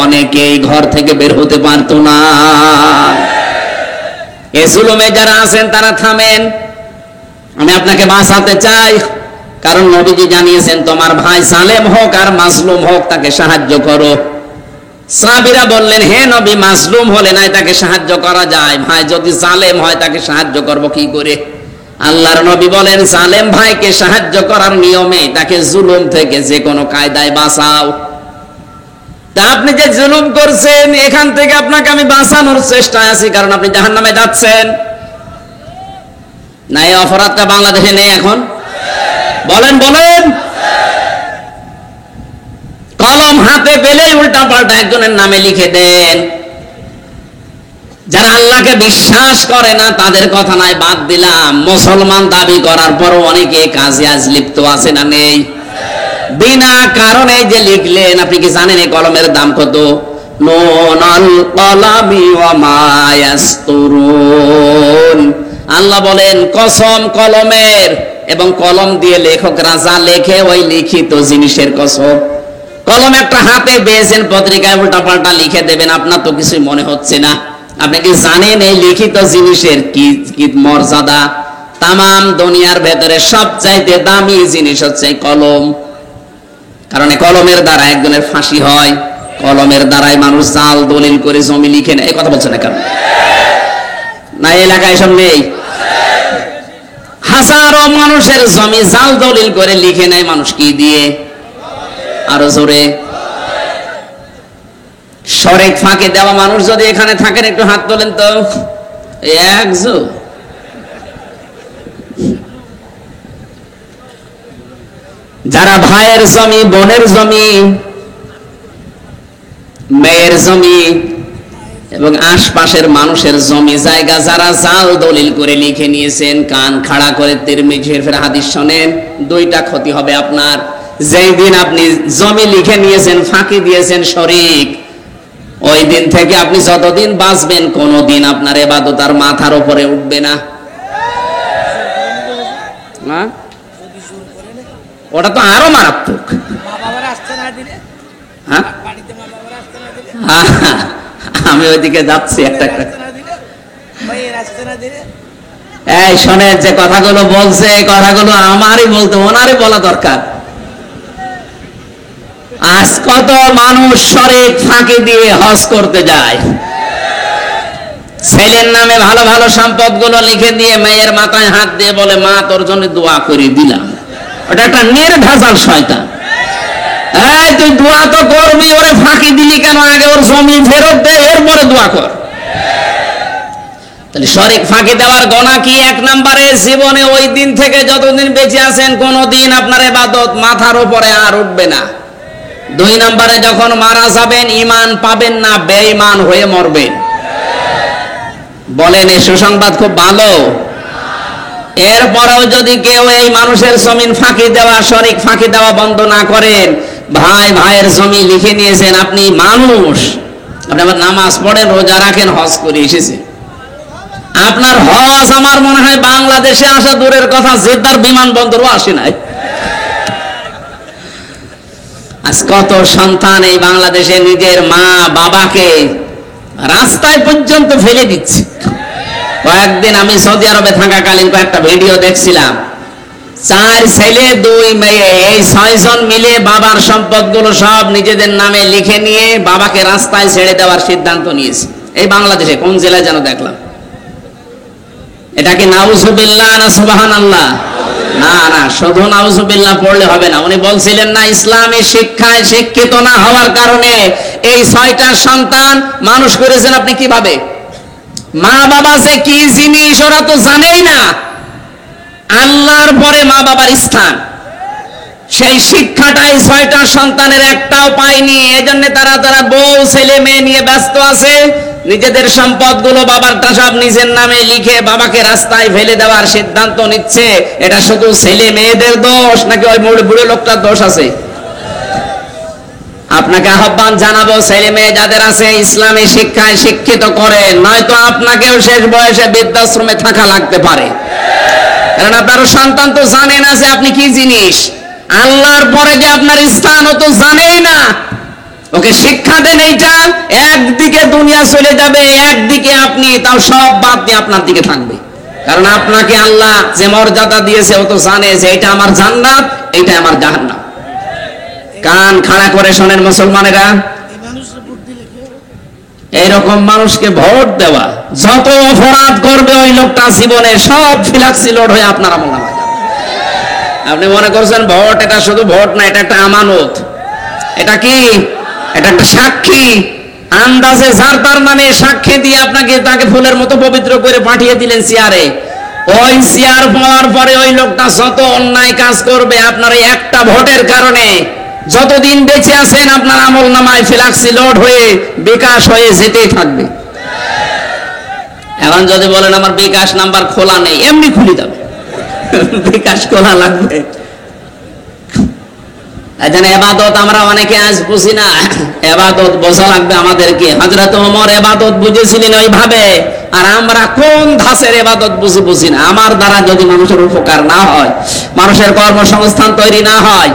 অনেকেই ঘর থেকে বের হতে পারতো না। এই জুলুমে যারা আছেন তারা থামেন। আমি আপনাকে বাঁচাতে চাই, কারণ নবীজি জানিয়েছেন তোমার ভাই জালেম হোক আর মাজলুম হোক তাকে সাহায্য করো। সাহাবীরা বললেন, হে নবী, মাজলুম হলে নাই তাকে সাহায্য করা যায়, ভাই যদি জালেম হয় তাকে সাহায্য করব কি করে? আল্লাহর নবী বলেন, জালেম ভাইকে সাহায্য করার নিয়মে তাকে জুলুম থেকে যে কোনো কায়দায় বাঁচাও। তা আপনি যে জুলুম করছেন এখান থেকে আপনাকে আমি বাঁচানোর চেষ্টায় আছি, কারণ আপনি জাহান্নামে যাচ্ছেন। না এই অপরাধটা বাংলাদেশে নেই এখন? বলেন বলেন। কলম হাতে পেলেই উল্টা পাল্টা একজনের নামে লিখে দেন। যারা আল্লাহকে বিশ্বাস করে না তাদের কথা নাই, বাদ দিলাম। মুসলমান দাবি করার পরও অনেকে কাজে আজ লিপ্ত আছে না নেই? বিনা কারণে যে লিখলেন, আপনি কি জানেন এই কলমের দাম কত? নুনুল কলামি ওয়া মা ইয়াসতুরুন। আল্লাহ বলেন কসম কলমের, এবং কলম দিয়ে লেখকরা যা লেখে ওই লিখিত জিনিসের কসম। কলম একটা হাতে পেয়েছেন, পত্রিকায় উল্টা পাল্টা লিখে দেবেন, আপনার তো কিছুই মনে হচ্ছে না। আপনি কি জানেন এই লিখিত জিনিসের কি কি মর্যাদা? তামাম দুনিয়ার ভেতরে সবচাইতে দামি জিনিস হচ্ছে কলম। কারণ কলমের দ্বারা একজনের ফাঁসি হয়, কলমের দ্বারাই মানুষ জাল দলিল করে জমি লিখে নেয়। এই কথা বলছে না কেন? না এলাকায় সব নেই? হাজারো মানুষের জমি জাল দলিল করে লিখে নেয় মানুষ কি দিয়ে? আরো জোরে। শরিক ফাঁকি দেওয়া মানুষ যদি এখানে থাকেন একটু হাত তোলেন তো। একজন যারা ভাইয়ের জমি, বোনের জমি, মেয়ের জমি এবং আশপাশের মানুষের জমি জায়গা যারা জাল দলিল করে লিখে নিয়েছেন, কান খাড়া করে তিরমিজি শরীফের হাদিস শোনেন, দুইটা ক্ষতি হবে আপনার। যেই দিন আপনি জমি লিখে নিয়েছেন, ফাঁকি দিয়েছেন শরিক, ওই দিন থেকে আপনি যতদিন বাঁচবেন কোনদিন আপনার ইবাদত আর মাথার উপরে উঠবে না। ওটা তো আরো মারাত্মক। আমি ওইদিকে যাচ্ছি একটা একটা। এই শোনেন, যে কথাগুলো বলছে এই কথাগুলো আমারই বলতে, ওনারই বলা দরকার। আজ কত মানুষ শরিক ফাঁকি দিয়ে হজ করতে যায়, ছেলের নামে ভালো ভালো সম্পদ গুলো লিখে দিয়ে মেয়ের মাথায় হাত দিয়ে বলে মা তোর জন্য দোয়া করে দিলাম। ওটা একটা নির্ভেজাল শয়তান। এই তুই দোয়া তো করবি, ওরে ফাঁকি দিলি কেন? আগে ওর জমি ফেরত দে, এরপরে দোয়া কর। তাহলে শরিক ফাঁকি দেওয়ার গুনাহ কি? এক নম্বরে জীবনে ওই দিন থেকে যতদিন বেঁচে আছেন কোনদিন আপনার ইবাদত মাথার উপরে আর উঠবে না। দুই নম্বরে যখন মারা যাবেন ঈমান পাবেন না, বেঈমান হয়ে মরবেন। বলেন এই সুসংবাদ খুব ভালো। এরপরেও যদি কেউ এই মানুষের জমিন ফাঁকি দেওয়া, শরিক ফাঁকি দেওয়া বন্ধ না করেন, ভাই ভাইয়ের জমি লিখে নিয়েছেন, আপনি মানুষ, আপনি আবার নামাজ পড়েন, রোজা রাখেন, হজ করে এসেছেন, আপনার হজ আমার মনে হয় বাংলাদেশে আসা দূরের কথা, জেদ্দার বিমানবন্দরও আসে নাই। আজ কত সন্তান এই বাংলাদেশে নিজের মা বাবাকে রাস্তায় পর্যন্ত ফেলে দিচ্ছে। কয়েকদিন আমি সৌদি আরবে থাকাকালীন কয়েকটা ভিডিও দেখছিলাম, 4 ছেলে 2 মেয়ে, এই 6 জন মিলে বাবার সম্পদগুলো সব নিজেদের নামে লিখে নিয়ে বাবাকে রাস্তায় ছেড়ে দেওয়ার সিদ্ধান্ত নিয়েছে। এই বাংলাদেশে কোন জেলায় যেন দেখলাম। এটা কি নাউজুবিল্লাহ না সুবহানাল্লাহ? না না, শুধু নাউজুবিল্লাহ পড়লে হবে না। উনি বলছিলেন না, ইসলামী শিক্ষায় শিক্ষিত না হওয়ার কারণে এই 6টা সন্তান মানুষ করেছেন আপনি কিভাবে? মা বাবা যে কি জিনিস ওরা তো জানেই না। আল্লাহর পরে মা বাবার স্থান, সেই শিক্ষাটাই 6টা সন্তানের একটাও পায়নি। এজন্য তারা বউ ছেলে মেয়ে নিয়ে ব্যস্ত আছে, নিজেদের সম্পদগুলো বাবারটা সব নিজের নামে লিখে বাবাকে রাস্তায় ফেলে দেওয়ার সিদ্ধান্ত নিচ্ছে। এটা শুধু ছেলে মেয়েদের দোষ নাকি ওই বুড়ো লোকটার দোষ আছে? আপনাকে আহ্বান জানাবো, ছেলে মেয়ে যাদের আছে ইসলামী শিক্ষায় শিক্ষিত করেন, নয়তো আপনাকেও শেষ বয়সে বৃদ্ধাশ্রমে থাকা লাগতে পারে। কারণ আপনার সন্তান তো জানে না যে আপনি কি জিনিস, আল্লাহর পরে যে আপনার স্থান ও তো জানেই না। ওকে শিক্ষা দেন এইটা, একদিকে দুনিয়া চলে যাবে, একদিকে আপনি তাও সব বাদ দিয়ে আপনার দিকে থাকবে। কারণ আপনাকে আল্লাহ যে মর্যাদা দিয়েছে ও তো জানে যে এটা আমার জান্নাত, এটা আমার জাহান্নাম। কান খাড়া করে শোনেন মুসলমানেরা, এইরকম মানুষকে ভোট দেওয়া, যত অপরাধ করবে ওই লোকটা জীবনে সব ফিলাক্সি লোড হয়ে আপনার আমল নামায় যাবে। আপনি মনে করছেন ভোট এটা শুধু ভোট না, এটা একটা আমানত। এটা কি? এটা একটা সাক্ষী। আন্দাজে যার তার নামে সাক্ষী দিয়ে আপনাকে তাকে ফুলের মতো পবিত্র করে পাঠিয়ে দিলেন চেয়ারে। ওই চেয়ার পাওয়ার পরে ওই লোকটা যত অন্যায় কাজ করবে আপনার এই একটা ভোটের কারণে যতদিন বেঁচে আছেন আপনার আমল নামায় ফ্লাক্সি লোড হয়ে বিকাশ হয়ে যেতেই থাকবে। এখন যদি বলেন আমার বিকাশ নাম্বার খোলা নেই, এমনি খুলে যাবে। বিকাশ খোলা লাগবে। এজন্য ইবাদত আমরা অনেকে আজ বুঝি না, ইবাদত বোঝা লাগবে আমাদেরকে। হযরত ওমর ইবাদত বুঝেছিলেন ওইভাবে, আর আমরা কোন ধাঁচের ইবাদত বুঝি না। আমার দ্বারা যদি মানুষের উপকার না হয়, মানুষের কর্মসংস্থান তৈরি না হয়,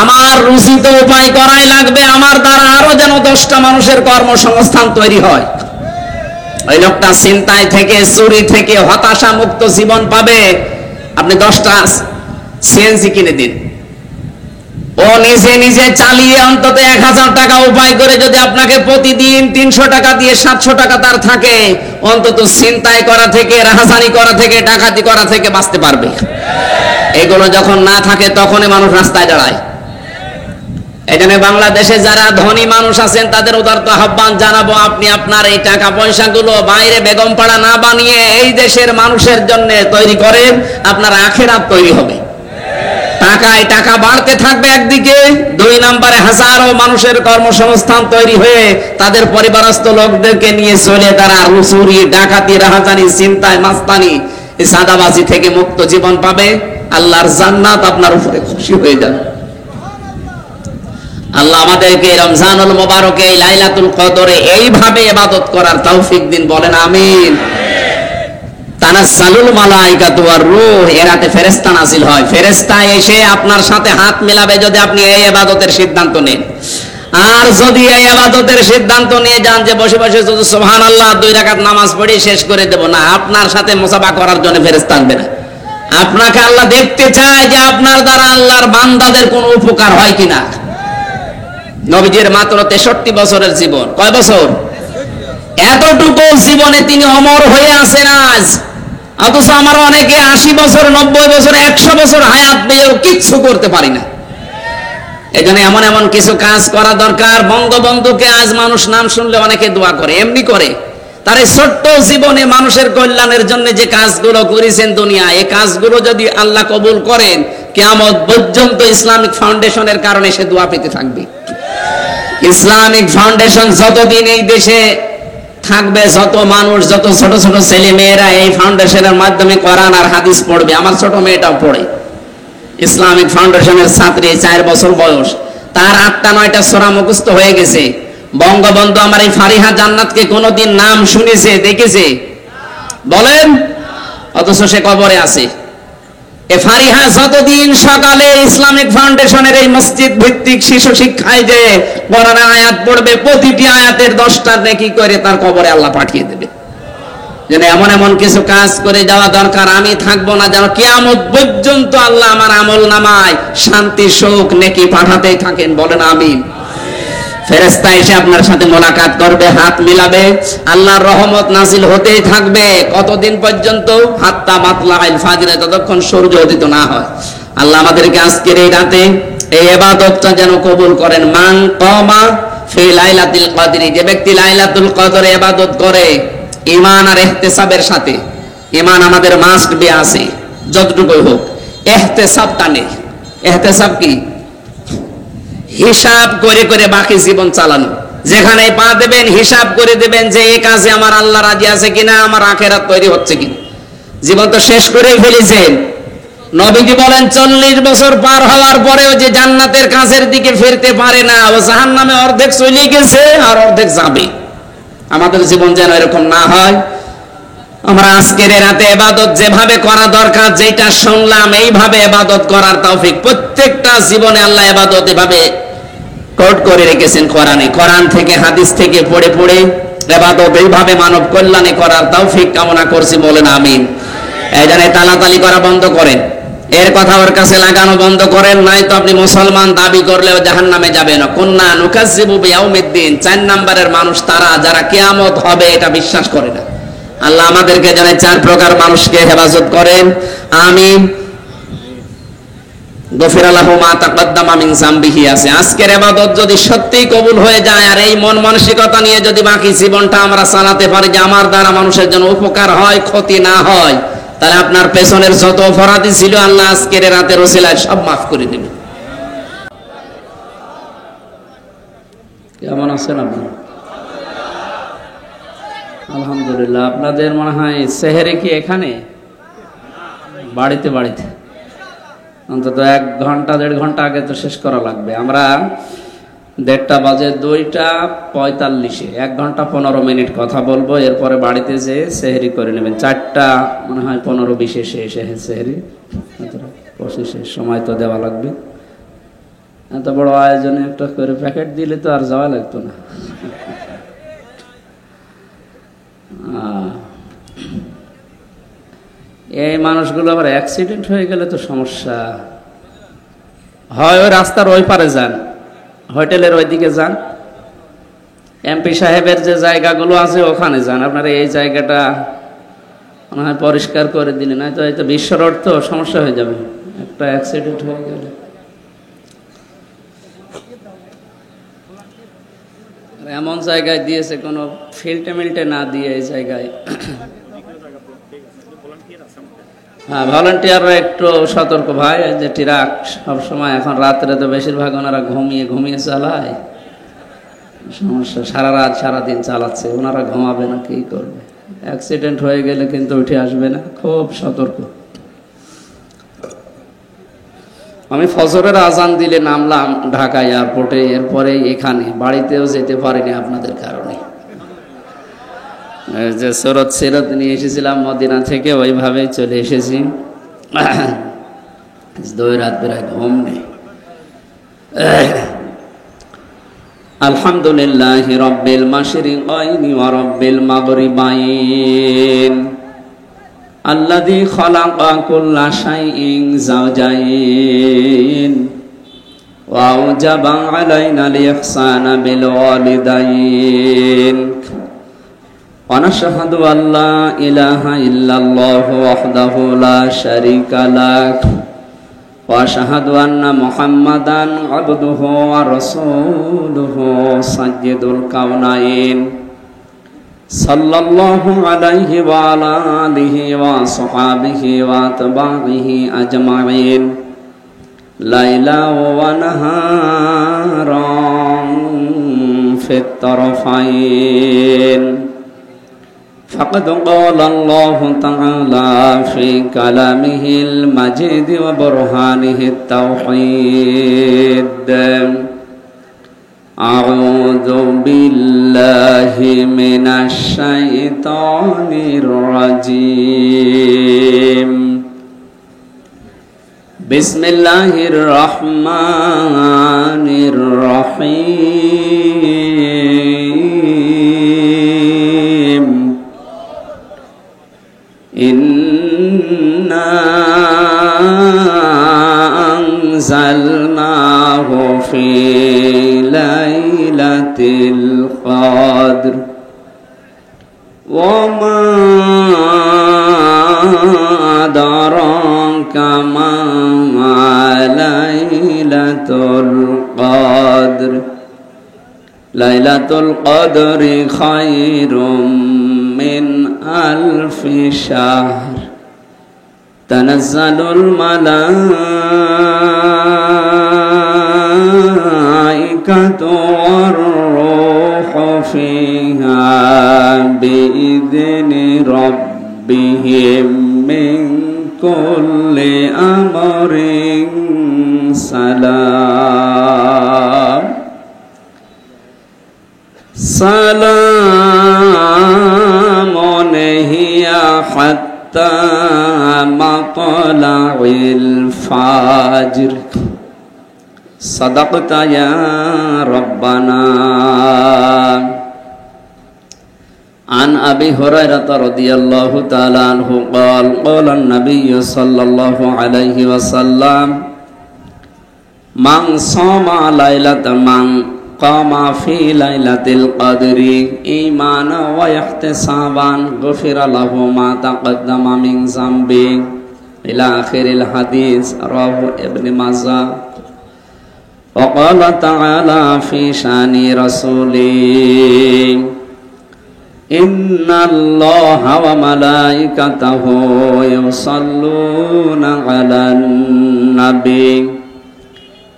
আমার রুচিত উপায় করাই লাগবে আমার দ্বারা আরো যেন 10টা মানুষের কর্মসংস্থান তৈরি হয়। ওই লোকটা চিন্তায় থেকে, চুরি থেকে হতাশা মুক্ত জীবন পাবে। আপনি 10টা সিএনজি কিনে দিন, ও নিজে নিজে চালিয়ে অন্তত 1000 টাকা উপায় করে যদি আপনাকে প্রতিদিন 300 টাকা দিয়ে 700 টাকা তার থাকে, অন্তত চিন্তায় করা থেকে, রাহাজানি করা থেকে, ডাকাতি করা থেকে বাঁচতে পারবে। এগুলো যখন না থাকে তখনই মানুষ রাস্তায় দাঁড়ায়। এখানে বাংলাদেশে যারা ধনী মানুষ আছেন তাদের উদারত আহ্বান জানাবো, আপনি আপনার এই টাকা পয়সাগুলো বাইরে বেগমপাড়া না বানিয়ে এই দেশের মানুষের জন্য তৈরি করেন, আপনার আখিরাত তৈরি হবে। টাকায় টাকা বাড়তে থাকবে একদিকে, 2 নম্বরে হাজারো মানুষের কর্মসংস্থান তৈরি হয়ে তাদের পরিবারস্থ লোকদেরকে নিয়ে চলে তারা চুরি, ডাকাতি, রাহাজানি, চিন্তায়, মাস্তানি, এই সাদাবাজি থেকে মুক্ত জীবন পাবে। আল্লাহর জান্নাত আপনার উপরে খুশি হয়ে যাবে। আল্লাহ আমাদেরকে রমজানুল মুবারকে, লাইলাতুল কদরে এইভাবে ইবাদত করার তৌফিক দিন, বলেন আমিন। তানাজ্জালুল মালাইকাতু ওয়ার রূহ, এর রাতে ফেরেশতা নাযিল হয়। ফেরেশতা এসে আপনার সাথে হাত মেলাবে যদি আপনি এই ইবাদতের সিদ্ধান্ত নেন। আর যদি এই ইবাদতের সিদ্ধান্ত নিয়ে যান যে বসে বসে শুধু সুবহানাল্লাহ 2 রাকাত নামাজ পড়ে শেষ করে দেব, না, আপনার সাথে মুসাফা করার জন্য ফেরেশতা আনবে না। আপনাকে আল্লাহ দেখতে চায় যে আপনার দ্বারা আল্লাহর বান্দাদের কোনো উপকার হয় কিনা। নবীজির মাত্র 63 বছরের জীবন, কয় বছর? এতটুকু জীবনে তিনি অমর হয়ে আছেন আজ। অথচ আমার অনেকে 80 বছর, 90 বছর, 100 বছর হায়াত পেয়েও কিচ্ছু করতে পারি না। এখানে এমন এমন কিছু কাজ করা দরকার। বঙ্গবন্ধুকে আজ মানুষ নাম শুনলে অনেকে দোয়া করে, এমনি করে। তার এই ছোট্ট জীবনে মানুষের কল্যাণের জন্য যে কাজগুলো করেছেন দুনিয়া, এই কাজগুলো যদি আল্লাহ কবুল করেন, কিয়ামত পর্যন্ত ইসলামিক ফাউন্ডেশনের কারণে সে দোয়া পেতে থাকবে। ইসলামিক ফাউন্ডেশন যতদিন এই দেশে থাকবে, যত মানুষ, যত ছোট ছোট ছেলে মেয়েরা এই ফাউন্ডেশনের মাধ্যমে কোরআন আর হাদিস পড়বে। আমার ছোট মেয়েটাও পড়ে, ইসলামিক ফাউন্ডেশনের ছাত্রী, 4 বছর বয়স, তার 8টা-9টা সূরা মুখস্থ হয়ে গেছে। বঙ্গবন্ধু আমার এই ফারিহা জান্নাতকে কোনোদিন নাম শুনেছে, দেখেছে? বলেন। অথচ সে কবরে আছে। এ ফারিহা যতদিন সকালে ইসলামিক ফাউন্ডেশনের এই মসজিদ ভিত্তিক শিশু শিক্ষায় যে কোরআনের আয়াত পড়বে, প্রতিটি আয়াতের 10টা নেকি করে তার কবরে আল্লাহ পাঠিয়ে দেবে। যেন এমন এমন কিছু কাজ করে যাওয়া দরকার, আমি থাকবো না, যেন কিয়ামত পর্যন্ত আল্লাহ আমার আমল নামায় শান্তি, সুখ, নেকি পাঠাতেই থাকেন, বলেন আমিন। ফেরেশতা এসে আপনার সাথে মোলাকাত করবে, হাত মিলাবে, আল্লাহর রহমত নাজিল হতেই থাকবে। কতদিন পর্যন্ত? হাত্তা মাতলাইল ফাজরে, যতক্ষণ সূর্য উদিত না হয়। আল্লাহ আমাদেরকে আজকের এই রাতে এই ইবাদতটা যেন কবুল করেন। মান কামা ফি লাইলাতুল কদরি, যে ব্যক্তি লাইলাতুল কদরে ইবাদত করে ঈমান আর ইহতিসাবের সাথে, ঈমান আমাদের মাস্ট বি আছে যতটুকুই হোক, ইহতিসাবটা নেই। ইহতিসাব কি? হিসাব করে করে বাকি জীবন চালানো। যেখানে পা দেবেন হিসাব করে দেবেন যে এই কাজে আমার আল্লাহ রাজি আছে কিনা, আমার আখিরাত তৈরি হচ্ছে কিনা। জীবন তো শেষ করেই ফেলেছেন। নবীজি বলেন 40 বছর পার হওয়ার পরেও যে জান্নাতের কাছের দিকে ফিরতে পারে না, ও জাহান্নামে অর্ধেক চলে গেছে আর অর্ধেক যাবে। আমাদের জীবন যেন এরকম না হয়। আমরা আজকের রাতে ইবাদত যেভাবে করা দরকার, যেটা শুনলাম এইভাবে ইবাদত করার তৌফিক প্রত্যেকটা জীবনে আল্লাহ ইবাদত এভাবে কোট করে রেখেছেন কোরআনে। কোরআন থেকে, হাদিস থেকে পড়ে পড়ে ইবাদত এইভাবে মানব কল্যাণে করার তৌফিক কামনা করছি, বলেন আমিন। এই জন্য তালাতালি করা বন্ধ করেন, এর কথা ওর কাছে লাগানো বন্ধ করেন, নাই তো আপনি মুসলমান দাবি করলেও জাহান্নামে যাবেন। কুন্না নুকাজ্জিবু বিয়াউমিদ্দিন, 4 নম্বরের মানুষ তারা যারা কিয়ামত হবে এটা বিশ্বাস করে না। আল্লাহ আমাদেরকে যেন 4 প্রকার মানুষকে হেফাজত করেন, আমিন। গফিরা লাহু মা তাকদ্দামা মিন যামবিহি আছে। আজকের ইবাদত যদি সত্যিই কবুল হয়ে যায় আর এই মন মানসিকতা নিয়ে যদি বাকি জীবনটা আমরা চালাতে পারি যে আমার দ্বারা মানুষের জন্য উপকার হয়, ক্ষতি না হয়, তাহলে আপনার পেছনের যত অপরাধী ছিল আল্লাহ আজকের রাতের ওসিলায় সব মাফ করে দেবে। কেমন আছেন আপনি? আলহামদুলিল্লাহ। আপনাদের মনে হয় সেহেরে কি এখানে? বাড়িতে বাড়িতে অন্তত 1 ঘন্টা 1.5 ঘন্টা আগে তো শেষ করা লাগবে। আমরা 1:30 বাজে 2:45 1 ঘন্টা 15 মিনিট কথা বলবো, এরপরে বাড়িতে যেয়ে সেহরি করে নেবেন। 4টা মনে হয় 15-20 শেষ সেহরি, 25 সময় তো দেওয়া লাগবে। এত বড় আয়োজনে একটা করে প্যাকেট দিলে তো আর যাওয়া লাগতো না। এই মানুষগুলো আবার অ্যাক্সিডেন্ট হয়ে গেলে তো সমস্যা হয়। ওই রাস্তার ওই পারে যান, হোটেলের ওইদিকে যান, এমপি সাহেবের যে জায়গাগুলো আছে ওখানে যান। আপনারা এই জায়গাটা মনে হয় পরিষ্কার করে দিলে, না তো হয়তো বিশ্ব রোড তো সমস্যা হয়ে যাবে একটা অ্যাক্সিডেন্ট হয়ে গেলে। এমন জায়গায় দিয়েছে কোনো ফিল্টে মিল্টে না দিয়ে এই জায়গায়। হ্যাঁ, ভলান্টিয়াররা একটু সতর্ক ভাই, যে ট্রাক সবসময় এখন রাত্রে তো বেশিরভাগ ওনারা ঘুমিয়ে চালায়, সমস্যা। সারা রাত সারাদিন চালাচ্ছে, ওনারা ঘুমাবে না, কি করবে? অ্যাক্সিডেন্ট হয়ে গেলে কিন্তু উঠে আসবে না, খুব সতর্ক। আমি ফজরের আজান দিলে নামলাম ঢাকা এয়ারপোর্টে, এরপরে এখানে বাড়িতেও যেতে পারিনি আপনাদের কারণে। যে সিরত নিয়ে এসেছিলাম মদিনা থেকে, ওইভাবেই চলে এসেছি। 2 রাত প্রায় ঘুম নেই। আলহামদুলিল্লাহ রব্বিল মাশরিকাইনি ওয়া রব্বিল মাগরিবাইন আল্লাযী খালাকা কুল্লা শাইইন যাওজাইন ওয়া আওজাবা আলাইনাল ইহসানা বিল ওয়ালিদাইন ওয়া নাশহাদু আল্লা ইলাহা ইল্লাল্লাহু ওয়াহদাহু লা শারীকা লাহু ওয়া আশহাদু আন্না মুহাম্মাদান আবদুহু ওয়া রাসূলুহু সাইয়্যিদুল কাওনাইন সাল্লাল্লাহু আলাইহি ওয়া আলা আলিহি ওয়া সাহবিহি ওয়া আতবাইহি আজমাইন লাইলা ওয়া নাহারান ফিত তারফাইন فقد قال الله تعالى في كلامه المجيد وبرهانه التوحيد أعوذ بالله من الشيطان الرجيم بسم الله الرحمن الرحيم إنا أنزلناه في ليلة القدر وما أدراك ما ليلة القدر ليلة القدر خير من 1000 شهر تنزل الملائكة والروح فيها بإذن ربهم من كل أمر سلام سلام هي حتى مطلع الفجر صدقت يا ربنا عن أبي هريرة رضي الله تعالى عنه قال قال النبي صلى الله عليه وسلم من صام ليلة من قام في ليلة القدر إيمانا واحتسابا غفر له ما تقدم من ذنبه إلى آخر الحديث رواه ابن ماجه وقال تعالى في شان رسوله إن الله وملائكته يصلون على النبي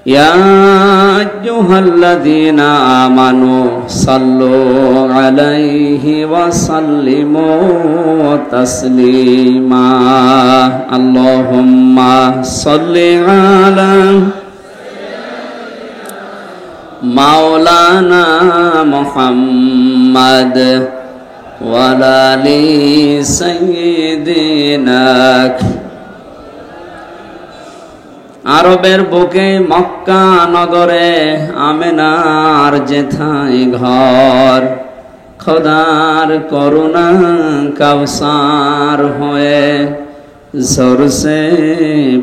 ইয়া আইয়ুহাল্লাযীনা আমানু সাল্লু আলাইহি ওয়া সাল্লিমু তাসলিমা। আল্লাহুম্মা সাল্লি আলা মাওলানা মুহাম্মাদ ওয়া আলি সাইয়্যিদিনা। আরবের বুকে মক্কা নগরে আমেনার যেথায় ঘর, খোদার করুণা কাউসার হয়ে ঝরছে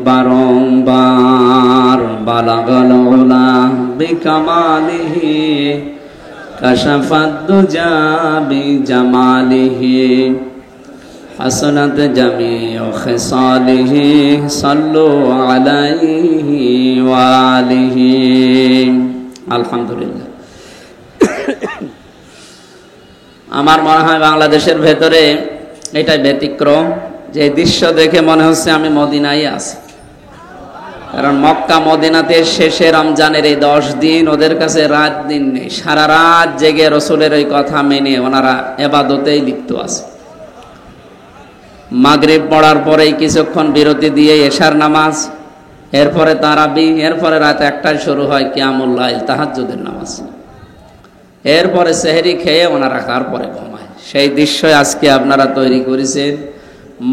বারংবার। বালাগাল উলা বিকামালিহি কাশাফাদ দুজা বিজামালিহি হাসনাত জামিউ খিসালিহি সাল্লু আলাইহি ওয়া আলিহি। আলহামদুলিল্লাহ। আমার মনে হয় বাংলাদেশের ভেতরে এটাই ব্যতিক্রম, যে দৃশ্য দেখে মনে হচ্ছে আমি মদিনায় আছি। কারণ মক্কা মদিনাতে শেষে রমজানের এই 10 দিন ওদের কাছে রাত দিন নেই, সারা রাত জেগে রসুলের ওই কথা মেনে ওনারা ইবাদতেই লিপ্ত আছে। মাগরিব পড়ার পরেই কিছুক্ষণ বিরতি দিয়ে এশার নামাজ, এরপরে তারাবি, এরপরে রাত 1টায় শুরু হয় কিয়ামুল লাইল তাহাজ্জুদের নামাজ, এরপরে সেহরি খেয়ে ওনারা তারপরে ঘুমায়। সেই দৃশ্যই আজকে আপনারা তৈরি করেছেন।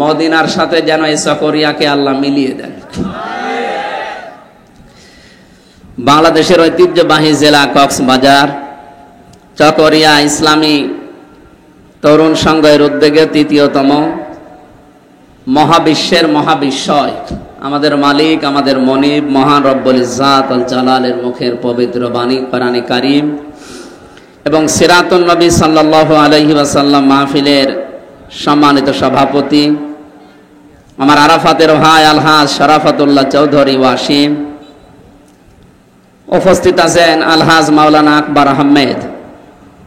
মদিনার সাথে যেন এই চকরিয়াকে আল্লাহ মিলিয়ে দেন। বাংলাদেশের ঐতিহ্যবাহী জেলা কক্সবাজার, চকরিয়া ইসলামী তরুণ সংঘের উদ্যোগে ৩য়তম মহাবিশ্বের মহাবিশ্বয় আমাদের মালিক, আমাদের মনিব মহান রব্বুল ইজ্জাত আল জালালের মুখের পবিত্র বাণী কোরআনে কারীম এবং সিরাতুন নবী সাল্লাল্লাহু আলাইহি ওয়াসাল্লাম মাহফিলের সম্মানিত সভাপতি আমার আরাফাতের ভাই আলহাজ শরাফতুল্লাহ চৌধুরী ওয়াসিম, উপস্থিত আছেন আলহাজ মাওলানা আকবর আহমেদ,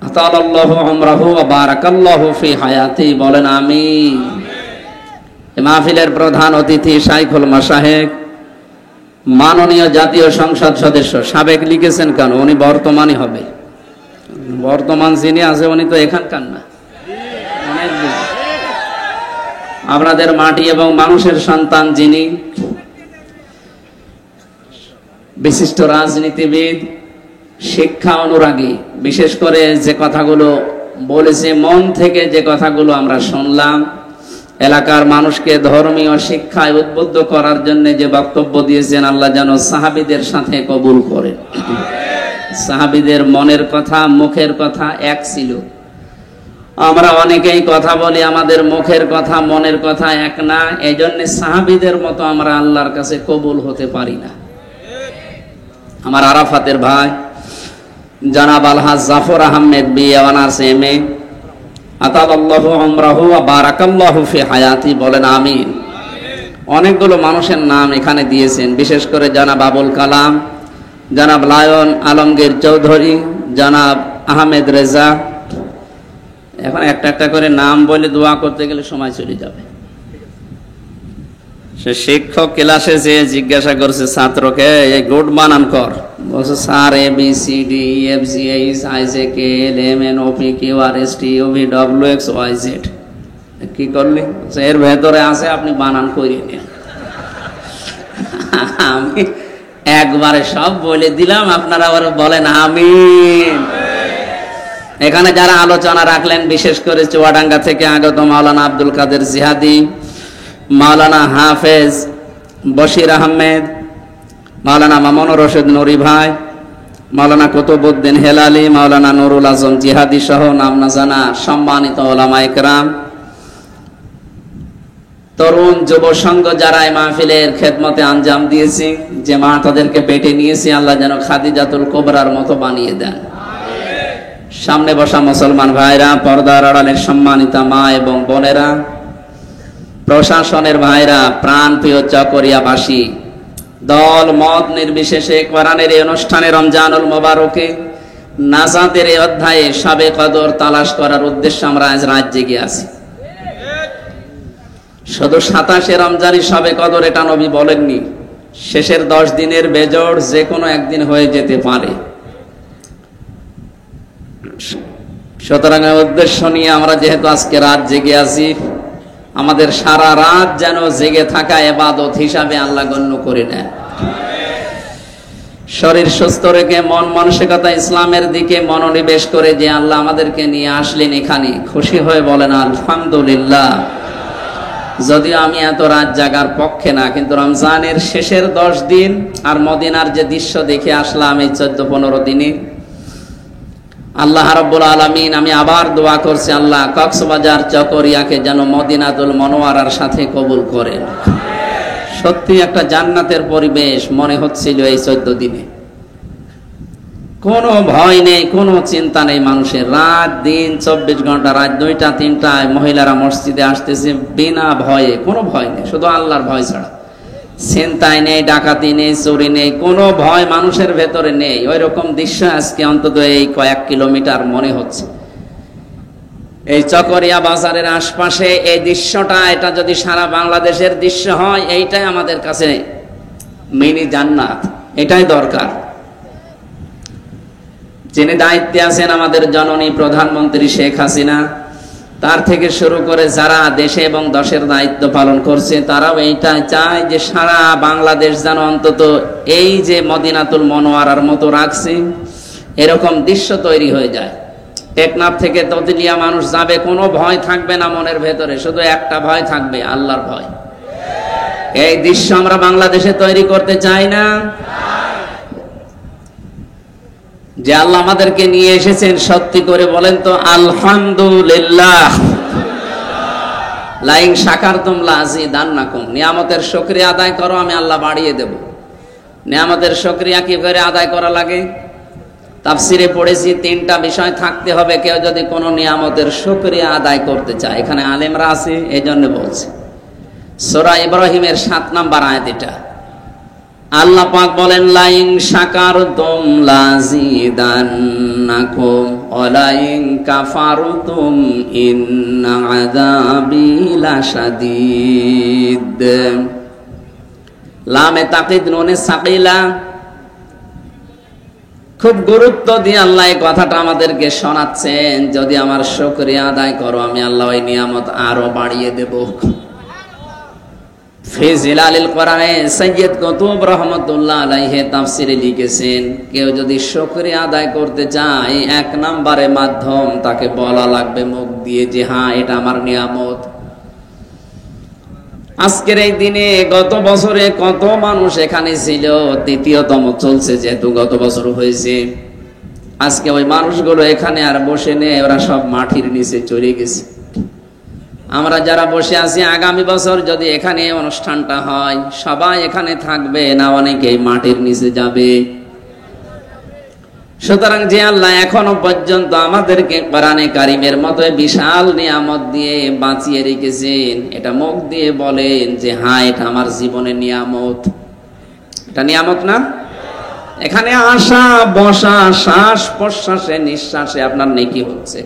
আতালাল্লাহু উমরাহু ওয়া বারাকাল্লাহু ফি হায়াতি, বলেন আমিন। মাহফিলের প্রধান অতিথি শাইখুল মাশায়েখ মাননীয় জাতীয় সংসদ সদস্য, সাবেক লিখেছেন কেন, উনি বর্তমানই হবে, বর্তমান যিনি আছে উনি তো এখানকার না, আপনাদের মাটি এবং মানুষের সন্তান যিনি, বিশিষ্ট রাজনীতিবিদ, শিক্ষা অনুরাগী, বিশেষ করে যে কথাগুলো বলেছে মন থেকে, যে কথাগুলো আমরা শুনলাম, এলাকার মানুষকে ধর্মীয় শিক্ষায় উদ্বুদ্ধ করার জন্য যে বক্তব্য দিয়েছেন, আল্লাহ যেন সাহাবীদের সাথে কবুল করেন। সাহাবীদের মনের কথা মুখের কথা এক ছিল। আমরা অনেকেই কথা বলি, আমাদের মুখের কথা মনের কথা এক না, এই জন্য সাহাবীদের মতো আমরা আল্লাহর কাছে কবুল হতে পারি না। আমার আরাফাতের ভাই জনাব আলহাজ Jafar Ahmed BA honours MA, আতালাল্লাহু উমরাহু ওয়া বারাকাল্লাহু ফি হায়াতি, বলেন আমিন। অনেকগুলো মানুষের নাম এখানে দিয়েছেন, বিশেষ করে জনাব আবুল কালাম, জনাব লায়ন আলমগীর চৌধুরী, জনাব আহমেদ রেজা। এখন একটা একটা করে নাম বলে দোয়া করতে গেলে সময় চলে যাবে। সে শিক্ষক ক্লাসে যে জিজ্ঞাসা করছে ছাত্রকে, এই গুড বানান কর, বলছে sir A B C D E F G H I J K L M N O P Q R S T U V W X Y Z. কি করলি? এর ভেতরে আছে, আপনি বানান করিয়ে নিন। আমি একবারে সব বলে দিলাম, আপনারা আবার বলেন আমিন। এখানে যারা আলোচনা রাখলেন, বিশেষ করে চুয়াডাঙ্গা থেকে আগত মাওলানা আব্দুল কাদের জিহাদি, মাওলানা হাফেজ বশির আহমেদ, মাওলানা মামুনুর রশিদ নুরি ভাই, মাওলানা কুতুবউদ্দিন হেলালি, মাওলানা নুরুল আজম জিহাদি সহ নাম না জানা সম্মানিত ওলামা ইকরাম, তরুণ যুব সংঘ যারা এই মাহফিলের খেদমতে আঞ্জাম দিয়েছে, যে মা তাদেরকে পেটে নিয়েছে, আল্লাহ যেন খাদিজাতুল কুবরার মতো বানিয়ে দেন। সামনে বসা মুসলমান ভাইরা, পর্দার আড়ালের সম্মানিতা মা এবং বোনেরা, প্রশাসনের ভাইরা, প্রাণ প্রিয় চকরিয়াবাসী, দল মত নির্বিশেষে কোরআনের এই অনুষ্ঠানে রমজানুল মোবারকে নাজাতের এই অধ্যায়ে শবে কদর তালাশ করার উদ্দেশ্যে আমরা আজ রাত জেগে আছি। শুধু 27 রমজানই শবে কদর এটা নবী বলেননি, শেষের 10 দিনের বেজোড় যে কোনো একদিন হয়ে যেতে পারে। সুতরাং উদ্দেশ্য নিয়ে আমরা যেহেতু আজকে রাত জেগে আছি, আমাদের সারা রাত যেন জেগে থাকা ইবাদত হিসাবে আল্লাহ গণ্য করে নেয়। শরীর সুস্থ রেখে মন মানসিকতা ইসলামের দিকে মনোনিবেশ করে যে আল্লাহ আমাদেরকে নিয়ে আসলেন এখানে, খুশি হয়ে বলেন আলহামদুলিল্লাহ। যদিও আমি এত রাত জাগার পক্ষে না, কিন্তু রমজানের শেষের 10 দিন আর মদিনার যে দৃশ্য দেখে আসলাম এই 14-15 দিনে, আল্লাহ রাব্বুল আলামিন, আমি আবার দোয়া করছি আল্লাহ কক্সবাজার চকরিয়াকে যেন মদিনাতুল মনোয়ারার সাথে কবুল করেন। সত্যি একটা জান্নাতের পরিবেশ মনে হচ্ছিল এই 14 দিনে। কোনো ভয় নেই, কোনো চিন্তা নেই মানুষের। রাত দিন 24 ঘন্টা, রাত 2টা 3টায় মহিলারা মসজিদে আসতেছে বিনা ভয়ে, কোনো ভয় নেই, শুধু আল্লাহর ভয় ছাড়া। চিন্তায় নেই, ডাকাতি নেই, চুরি নেই, কোনো ভয় মানুষের ভেতরে নেই। ওই রকম দৃশ্য আজকে অন্তত এই কয়েক কিলোমিটার মনে হচ্ছে। এই চকরিয়া বাজারের আশপাশে এই দৃশ্যটা, এটা যদি সারা বাংলাদেশের দৃশ্য হয়, এইটাই আমাদের কাছে মিনি জান্নাত, এটাই দরকার। যিনি দায়িত্বে আছেন আমাদের জননী প্রধানমন্ত্রী শেখ হাসিনা, তার থেকে শুরু করে যারা দেশে এবং দেশের দায়িত্ব পালন করছে, তারাও এইটা চায় যে সারা বাংলাদেশ যেন অন্তত এই যে মদিনাতুল মনোয়ারার মতো রাখছে এরকম দৃশ্য তৈরি হয়ে যায়। টেকনাফ থেকে ততিলিয়া মানুষ যাবে, কোনো ভয় থাকবে না মনের ভেতরে, শুধু একটা ভয় থাকবে, আল্লাহর ভয়। এই দৃশ্য আমরা বাংলাদেশে তৈরি করতে চাই না? যে আল্লাহ আমাদেরকে নিয়ে এসেছেন, সত্যি করে বলেন তো আলহামদুলিল্লাহ। লাইন শাকারতুম লাযিদান্নাকুম, নিয়ামতের শুকরিয়া আদায় করো, আমি আল্লাহ বাড়িয়ে দেব। নিয়ামতের শুকরিয়া কি করে আদায় করা লাগে? তাফসিরে পড়েছি 3টা বিষয় থাকতে হবে কেউ যদি কোনো নিয়ামতের শুকরিয়া আদায় করতে চায়। এখানে আলেমরা আছে এই জন্য বলছে। সূরা ইব্রাহিমের 7 নম্বর আয়াত এটা। আল্লাহ পাক বলেন লাইন শাকারতুম লাযিদান্নাকুম ওয়া লাইন কাফারতুম ইন্না আযাবি লাশাদীদ। লামে তাকিদ নুনে সাকিলা, খুব গুরুত্ব দিয়ে আল্লাহ এই কথাটা আমাদেরকে শোনাচ্ছেন, যদি আমার শুকরিয়া আদায় করো আমি আল্লাহ ওই নিয়ামত আরো বাড়িয়ে দেব। ফি জিলালিল কোরআনে সৈয়দ কুতুব রাহমাতুল্লাহ আলাইহি তাফসিরে লিখেছেন, কেউ যদি শুকরিয়া আদায় করতে চায় 1 নম্বরে মাধ্যম তাকে বলা লাগবে মুখ দিয়ে যে হ্যাঁ এটা আমার নিয়ামত। আজকের এই দিনে গত বছরে কত মানুষ এখানে ছিল, 3য়তম চলছে যেহেতু গত বছর হয়েছে, আজকে ওই মানুষগুলো এখানে আর বসে নেই, ওরা সব মাটির নিচে চলে গেছে। আমরা যারা বসে আছি, আগামী বছর যদি এখানে অনুষ্ঠানটা হয় সবাই এখানে থাকবে না, অনেকেই মাটির নিচে যাবে। সুতরাং যে আল্লাহ এখনো পর্যন্ত আমাদেরকে কোরআনে কারিমের মতো বিশাল নিয়ামত দিয়ে বাঁচিয়ে রেখেছেন, এটা মুখ দিয়ে বলেন যে হ্যাঁ এটা আমার জীবনের নিয়ামত। এটা নিয়ামত না? এখানে আসা বসা, শ্বাস প্রশ্বাসে নিঃশ্বাসে আপনার নেকি হচ্ছে।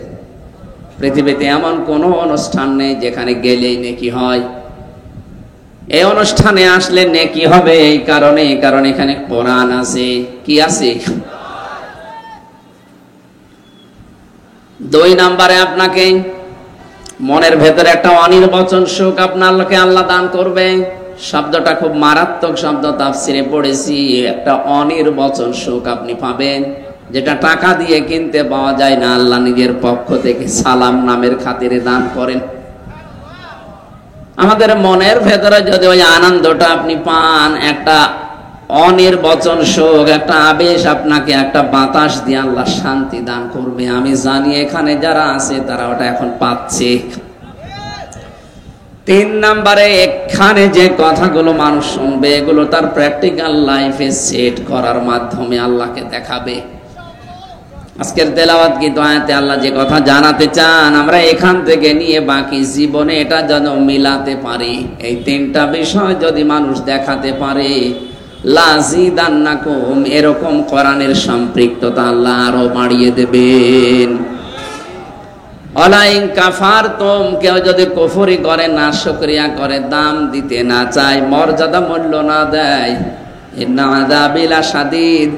পৃথিবীতে এমন কোনো অনুষ্ঠান নেই যেখানে গেলেই নেকি হয়। এই অনুষ্ঠানে আসলে নেকি হবে এই কারণে, কারণ এখানে কোরআন আছে। কি আছে? 2 নম্বরে আপনাকে মনের ভেতরে একটা অনির্বচন সুখ আপনাকে আল্লাহ দান করবে। শব্দটা খুব মারাত্মক শব্দ, তাফসিরে পড়েছি। একটা অনির্বচন সুখ আপনি পাবেন, যেটা টাকা দিয়ে কিনতে পাওয়া যায় না, আল্লাহ নিজের পক্ষ থেকে সালাম নামের খাতিরে দান করেন। আমাদের মনের ভেতরে যদি ওই আনন্দটা আপনি পান, একটা অনির্বচন সুখ, একটা আবেশ, আপনাকে একটা বাতাস দিয়ে আল্লাহ শান্তি দান করবে। আমি জানি এখানে যারা আছে তারা ওটা এখন পাচ্ছে। 3 নম্বরে এখানে যে কথাগুলো মানুষ শুনবে এগুলো তার প্র্যাকটিক্যাল লাইফে সেট করার মাধ্যমে আল্লাহকে দেখাবে। আজকের তেলাওয়াত কিন্তু আয়াতে আল্লাহ যে কথা জানাতে চান আমরা এখান থেকে নিয়ে বাকি জীবনে এটা যেন মিলাতে পারি। এই 3টা বিষয় যদি মানুষ দেখাতে পারে, লাযিদান্নাকুম, এরকম কোরআনের সম্পৃক্ততা আল্লাহ আরো বাড়িয়ে দেবেন। অলাইন কাফারতুম, কেউ যদি কুফরি করে, না শুকরিয়া করে, দাম দিতে না চায়, মর্যাদা মূল্য না দেয়, ইন্না আযাবি লাশাদীদ,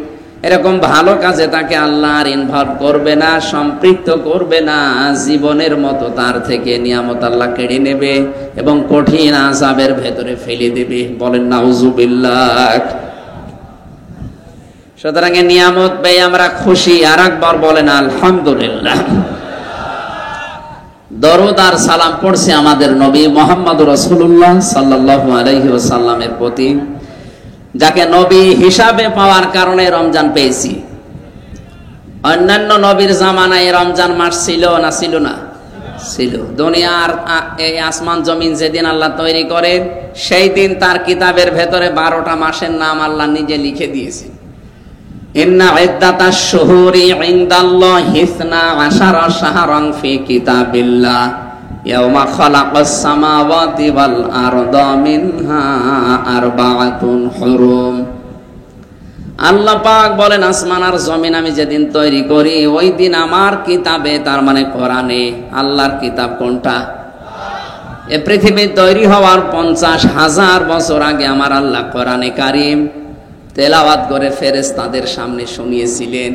এরকম ভালো কাজে তাকে আল্লাহ আর ইনভলভ করবে না, সম্পৃক্ত করবে না, জীবনের মতো তার থেকে নিয়ামত আল্লাহ কেড়ে নেবে এবং কঠিন আযাবের ভেতরে ফেলে দেবে। বলেন নাউযুবিল্লাহ। সুতরাং এই নিয়ামত পেয়ে আমরা খুশি, আর একবার বলেন আলহামদুলিল্লাহ। দরুদ আর সালাম পড়ছে আমাদের নবী মুহাম্মদুর রাসূলুল্লাহ সাল্লাল্লাহু আলাইহি ওয়াসাল্লামের প্রতি, যাকে নবী হিসাবে পাওয়ার কারণে রমজান পেয়েছি। অন্যান্য নবীর জামানায় রমজান মাস ছিল না? ছিল না? ছিল। দুনিয়ার এই আসমান জমিন যেদিন আল্লাহ তৈরি করে, সেই দিন তার কিতাবের ভেতরে 12টা মাসের নাম আল্লাহ নিজে লিখে দিয়েছে। ইন্না ইদ্দাতাশ শুহুরি ইনদাল্লাহি 12 শাহরান ফি কিতাবিল্লাহ ইয়াওমা খালাকাস সামাওয়াতি ওয়াল আরদা মিনহা আরবাআতুন হুরুম। আল্লাহ পাক বলেন, আসমান আর জমিন আমি যেদিন তৈরি করি, ওই দিন আমার কিতাবে, তার মানে কোরআনে, আল্লাহর কিতাব কোনটা? এ পৃথিবী তৈরি হওয়ার 50,000 বছর আগে আমার আল্লাহ কোরআনে কারীম তেলাওয়াত করে ফেরেশতাদের সামনে শুনিয়েছিলেন।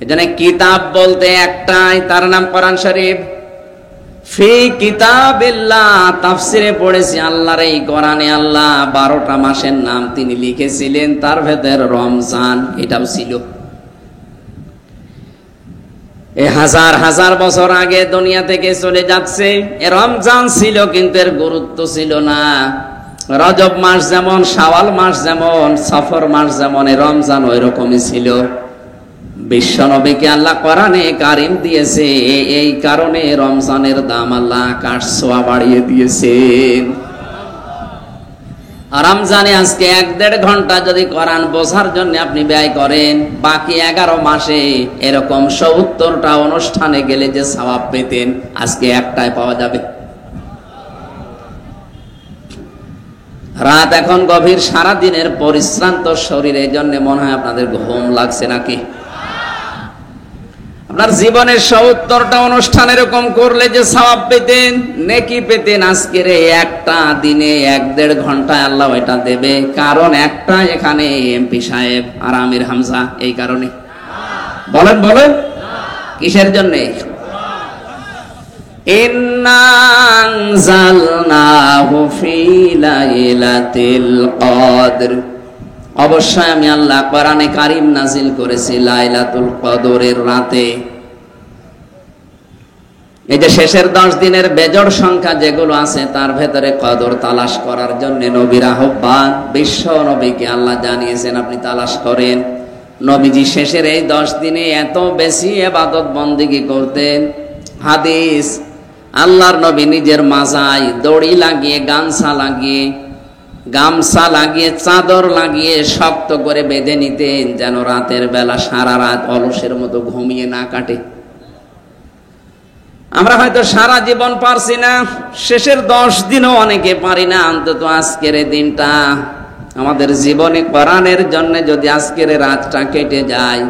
এজন্য কিতাব বলতে একটাই, তার নাম কোরআন শরীফ। ফি কিতাবিল্লাহ, তাফসিরে পড়েছি আল্লাহর এই কোরআনে আল্লাহ 12টা মাসের নাম তিনি লিখেছিলেন, তার ভেতর রমজান এটাও ছিল। এই হাজার হাজার বছর আগে দুনিয়া থেকে চলে যাচ্ছে, এ রমজান ছিল, কিন্তু এর গুরুত্ব ছিল না। রজব মাস যেমন, শাওয়াল মাস যেমন, সফর মাস যেমন, এ রমজান ওই রকমই ছিল। বিশ্ব নবীকে আল্লাহ কোরআনে কারীম দিয়েছে, এই কারণে রমজানের দাম আল্লাহ আকাশ ছোঁয়া বাড়িয়ে দিয়েছেন। রমজানে আজকে 1-1.5 ঘন্টা যদি কোরআন বোঝার জন্য আপনি ব্যয় করেন, বাকি 11 মাসে এরকম 70টা অনুষ্ঠানে গেলে যে সওয়াব পেতেন, আজকে একটাই পাওয়া যাবে। রাত এখন গভীর, সারা দিনের পরিশ্রান্ত শরীরে, জন্য মনে হয় আপনাদের ঘুম লাগছে নাকি? আপনার জীবনের 70টা অনুষ্ঠান এরকম করলে যে সওয়াব পেতেন, নেকি পেতেন, আজকের একটা দিনে 1-1.5 ঘন্টায় আল্লাহ এটা দেবে। কারণ একটা, এখানে এমপি সাহেব আর আমির হামজা, এই কারণে। বলেন বলেন, কিসের জন্যে? ইন্না আনজালনাহু ফি লাইলাতিল কদর, অবশ্যই আমি আল্লাহ কোরআনে কারীম নাজিল করেছি লাইলাতুল কদরের রাতে। এই যে শেষের 10 দিনের বেজোড় সংখ্যা যেগুলো আছে, তার ভেতরে কদর তালাশ করার জন্য নবীর আহ্বান। বিশ্ব নবীকে আল্লাহ জানিয়েছেন আপনি তালাশ করেন। নবীজি শেষের এই 10 দিনে এত বেশি ইবাদত বন্দেগী করতেন। হাদিস, আল্লাহর নবী নিজের মাজায় দড়ি লাগিয়ে, গামছা লাগিয়ে, চাদর লাগিয়ে শক্ত করে বেঁধে নিতেন, যেন রাতের বেলা সারা রাত অলসের মতো ঘুমিয়ে না কাটে। আমরা হয়তো সারা জীবন পারছি না, শেষের 10 দিনও অনেকে পারি না, অন্তত আজকের এই দিনটা আমাদের জীবনে কোরআনের জন্য যদি আজকের রাতটা কেটে যায়,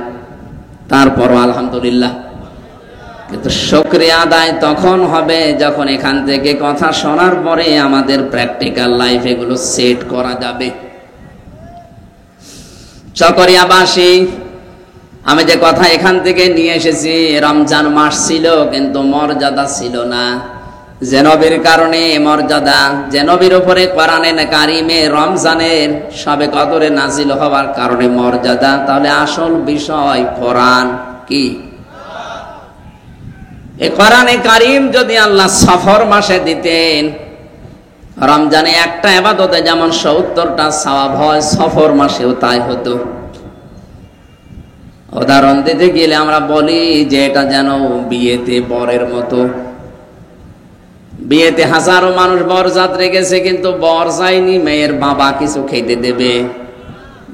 তারপরও আলহামদুলিল্লাহ। কিন্তু শুকরিয়া আদায় তখন হবে যখন এখান থেকে কথা শোনার পরে আমাদের প্র্যাকটিক্যাল লাইফ এগুলো সেট করা যাবে। চকরিয়াবাসী, আমি যে কথা এখান থেকে নিয়ে এসেছি, রমজান মাস ছিল কিন্তু মর্যাদা ছিল না। যে নবীর কারণে মর্যাদা, যে নবীর উপরে কোরআনে কারীমে রমজানের সবে কদরে নাজিল হওয়ার কারণে মর্যাদা, তাহলে আসল বিষয় কোরআন কি? এই কোরআনে কারীম যদি আল্লাহ সফর মাসে দিতেন, রমজানে একটা ইবাদতে যেমন 70টা সওয়াব হয়, সফর মাসেও তাই হতো। উদাহরণ দিতে গেলে আমরা বলি যে এটা যেন বিয়েতে বরের মতো। বিয়েতে হাজারো মানুষ বরযাত্রী গেছে, কিন্তু বর যায়নি, মেয়ের বাবা কিছু খেতে দেবে।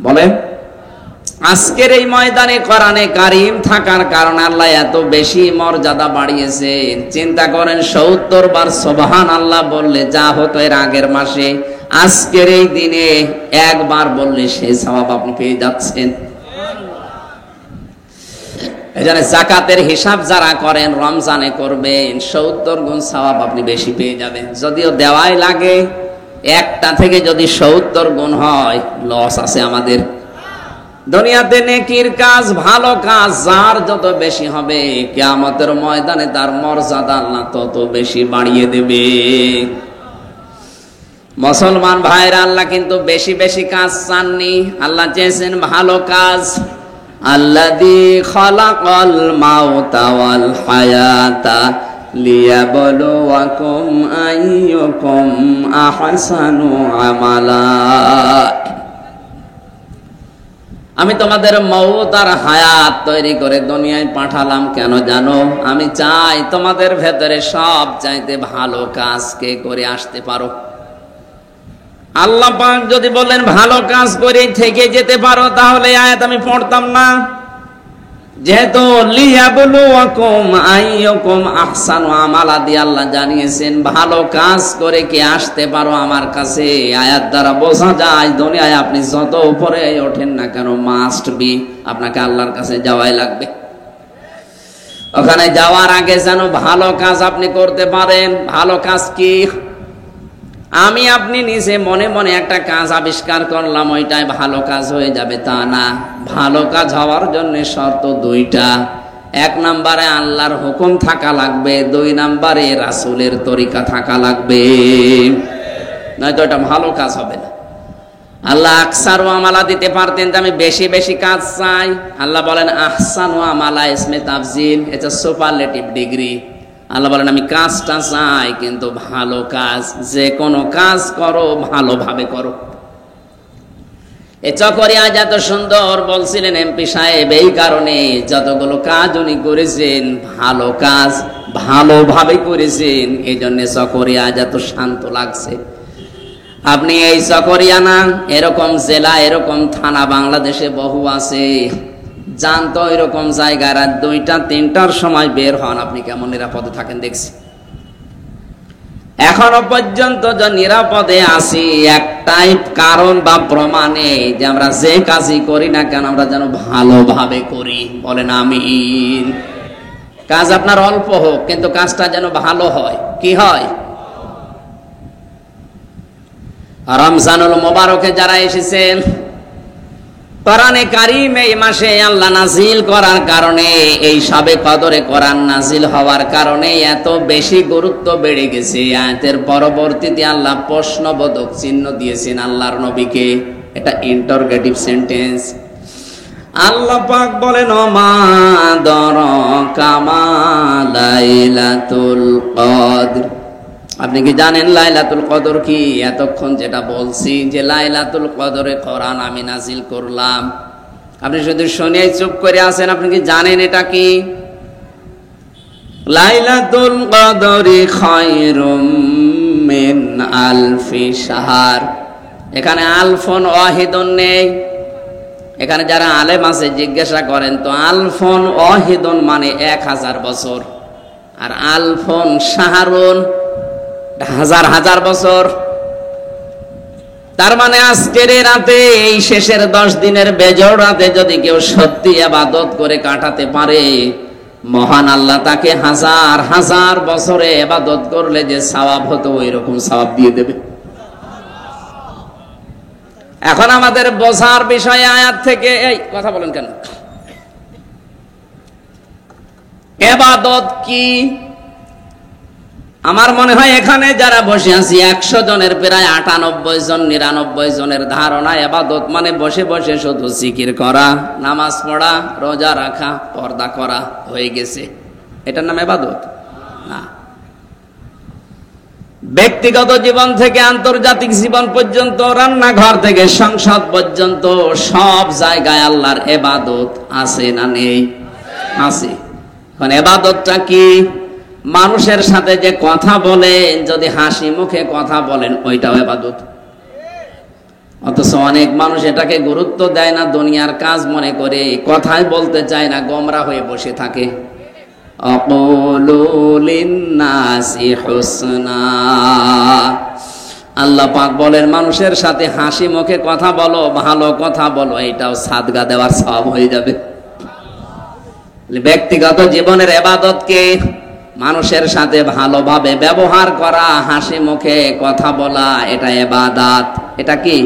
বলেন, আজকের এই ময়দানে কোরআনে কারীম থাকার কারণে আল্লাহ এত বেশি মর্যাদা বাড়িয়েছেন। চিন্তা করেন, 70 বার সুবহানাল্লাহ বললে যা হতো এর আগের মাসে, আজকের এই দিনে একবার বললে সেই সওয়াব আপনি পেয়ে যাচ্ছেন। এজন্য যাকাতের হিসাব যারা করেন রমজানে করবেন 70 গুণ সওয়াব আপনি বেশি পেয়ে যাবেন। যদিও দেওয়াই লাগে, একটা থেকে যদি 70 গুণ হয় লস আছে আমাদের। দুনিয়াতে নেকির কাজ, ভালো কাজ যার যত বেশি হবে কিয়ামতের ময়দানে তার মর্যাদা আল্লাহ তত বেশি বাড়িয়ে দেবে। মুসলমান ভাইরা, আল্লাহ কিন্তু বেশি বেশি কাজ চাননি, আল্লাহ চেয়েছেন ভালো কাজ। আল্লাযী খালাকাল মাউতা ওয়াল হায়াতা লিয়াবলুয়াকুম আইয়ুকুম আহসানু আমালা। আমি তোমাদের মউত আর হায়াত তৈরি করে দুনিয়ায় পাঠালাম কেন জানো? আমি চাই তোমাদের ভেতরে সব চাইতে ভালো কাজ কে করে আসতে পারো। আল্লাহ পাক যদি বলেন ভালো কাজ করে থেকে যেতে পারো, তাহলে আয়াত আমি পড়তাম না। যেহেতু লিয়াবলুয়াকুম আইয়ুকুম আহসানু আমালা দিয়ে আল্লাহ জানিয়েছেন ভালো কাজ করে কি আসতে পারো আমার কাছে, আয়াত দ্বারা বোঝা যায় দুনিয়ায় আপনি যত উপরে ওঠেন না কেন মাস্ট বি আপনাকে আল্লাহর কাছে যাওয়াই লাগবে। ওখানে যাওয়ার আগে যেন ভালো কাজ আপনি করতে পারেন। ভালো কাজ কি? আমি আপনি নিজে মনে মনে একটা কাজ আবিষ্কার করলাম ওইটাই ভালো কাজ হয়ে যাবে তা না। ভালো কাজ হওয়ার জন্য শর্ত দুইটা। 1 নম্বরে আল্লাহর হুকুম থাকা লাগবে, 2 নম্বরে রাসূলের তরিকা থাকা লাগবে, নয়তো এটা ভালো কাজ হবে না। আল্লাহ আকসারু আমালা দিতে পারতেন যে আমি বেশি বেশি কাজ চাই। আল্লাহ বলেন আহসানু আমালা ইসমে তাফজিল, এটা সুপারলেটিভ ডিগ্রি। আল্লাহ বলেন আমি কাজটা চাই কিন্তু ভালো কাজ। যে কোনো কাজ করো ভালোভাবে করো। এ চকরিয়া যত সুন্দর বলছিলেন এমপি সাহেব, এই কারণে যতগুলো কাজ উনি করেছেন ভালো কাজ ভালোভাবে করেছেন, এই জন্য চকরিয়া যত শান্ত লাগছে। আপনি এই চকরিয়া না, এরকম জেলা এরকম থানা বাংলাদেশে বহু আছে। জানতো এরকম জায়গায় রাত 2টা 3টার সময় বের হন, আপনি কেমন নিরাপদে থাকেন দেখছি। এখনো পর্যন্ত যে নিরাপদে আছি একটাই কারণ বা প্রমাণে যে আমরা যে কাজই করি না কেন আমরা যেন ভালোভাবে করি। বলেন আমিন। কাজ আপনার অল্প হোক কিন্তু কাজটা যেন ভালো হয়। কি হয়? রমজানুল মোবারকে যারা এসেছেন, কোরআনে কারীম এই মাসে আল্লাহ নাজিল করার কারণে, এই শবে কদরে কোরআন নাজিল হওয়ার কারণে এত বেশি গুরুত্ব বেড়ে গেছে। আয়াতের পরবর্তীতে আল্লাহ প্রশ্নবোধক চিহ্ন দিয়েছেন আল্লাহর নবীকে। এটা ইন্টারোগেটিভ সেন্টেন্স। আল্লাহ পাক বলেন ওমা আদরাকা মা লাইলাতুল কদর। আপনি কি জানেন লাইলাতুল কদর কি? এতক্ষণ যেটা বলছি যে লাইলাতুল কদরে কোরআন আমি নাজিল করলাম, আপনি শুধু শুনেই চুপ করে আছেন। আপনি কি জানেন এটা কি? লাইলাতুল কদরি খায়রুম মিন আলফি শাহর। এখানে আলফুন ওয়াহিদুন নেই। এখানে যারা আলেম আছে জিজ্ঞাসা করেন তো আলফুন ওয়াহিদুন মানে 1000 বছর, আর আলফুন শাহরুন হাজার হাজার বছর। তার মানে আজকের রাতে, এই শেষের 10 দিনের বেজোড় রাতে যদি কেউ সত্যি ইবাদত করে কাটাতে পারে, মহান আল্লাহ তাকে হাজার হাজার বছরে ইবাদত করলে যে সওয়াব হতো ওই রকম সওয়াব দিয়ে দেবে। এখন আমাদের বোঝার বিষয় আয়াত থেকে, এই কথা বলেন কেন? ইবাদত কি? আমার মনে হয় এখানে যারা বসে আছি 100 জনের প্রায় 98 জন 99 জনের ধারণা ইবাদত মানে বসে বসে শুধু জিকির করা, নামাজ পড়া, রোজা রাখা, পর্দা করা হয়ে গেছে। এটার নাম ইবাদত না। ব্যক্তিগত জীবন থেকে আন্তর্জাতিক জীবন পর্যন্ত, রান্নাঘর থেকে সংসদ পর্যন্ত সব জায়গায় আল্লাহর ইবাদত আছে না নেই? আছে। এখন ইবাদতটা কি? মানুষের সাথে যে কথা বলেন, যদি হাসি মুখে কথা বলেন ওইটাও ইবাদত। অথচ অনেক মানুষ এটাকে গুরুত্ব দেয় না, দুনিয়ার কাজ মনে করে, কথাই বলতে চায় না, গোমরা হয়ে বসে থাকে। আকুলু লিন্নাসি হুসনা। আল্লাহ পাক বলেন মানুষের সাথে হাসি মুখে কথা বলো, ভালো কথা বলো, এটাও সাদগা দেওয়ার সওয়াব হয়ে যাবে। ব্যক্তিগত জীবনের ইবাদতকে মানুষের সাথে ভালোভাবে ব্যবহার করা, হাসি মুখে কথা বলা, এটা ইবাদত। এটা কি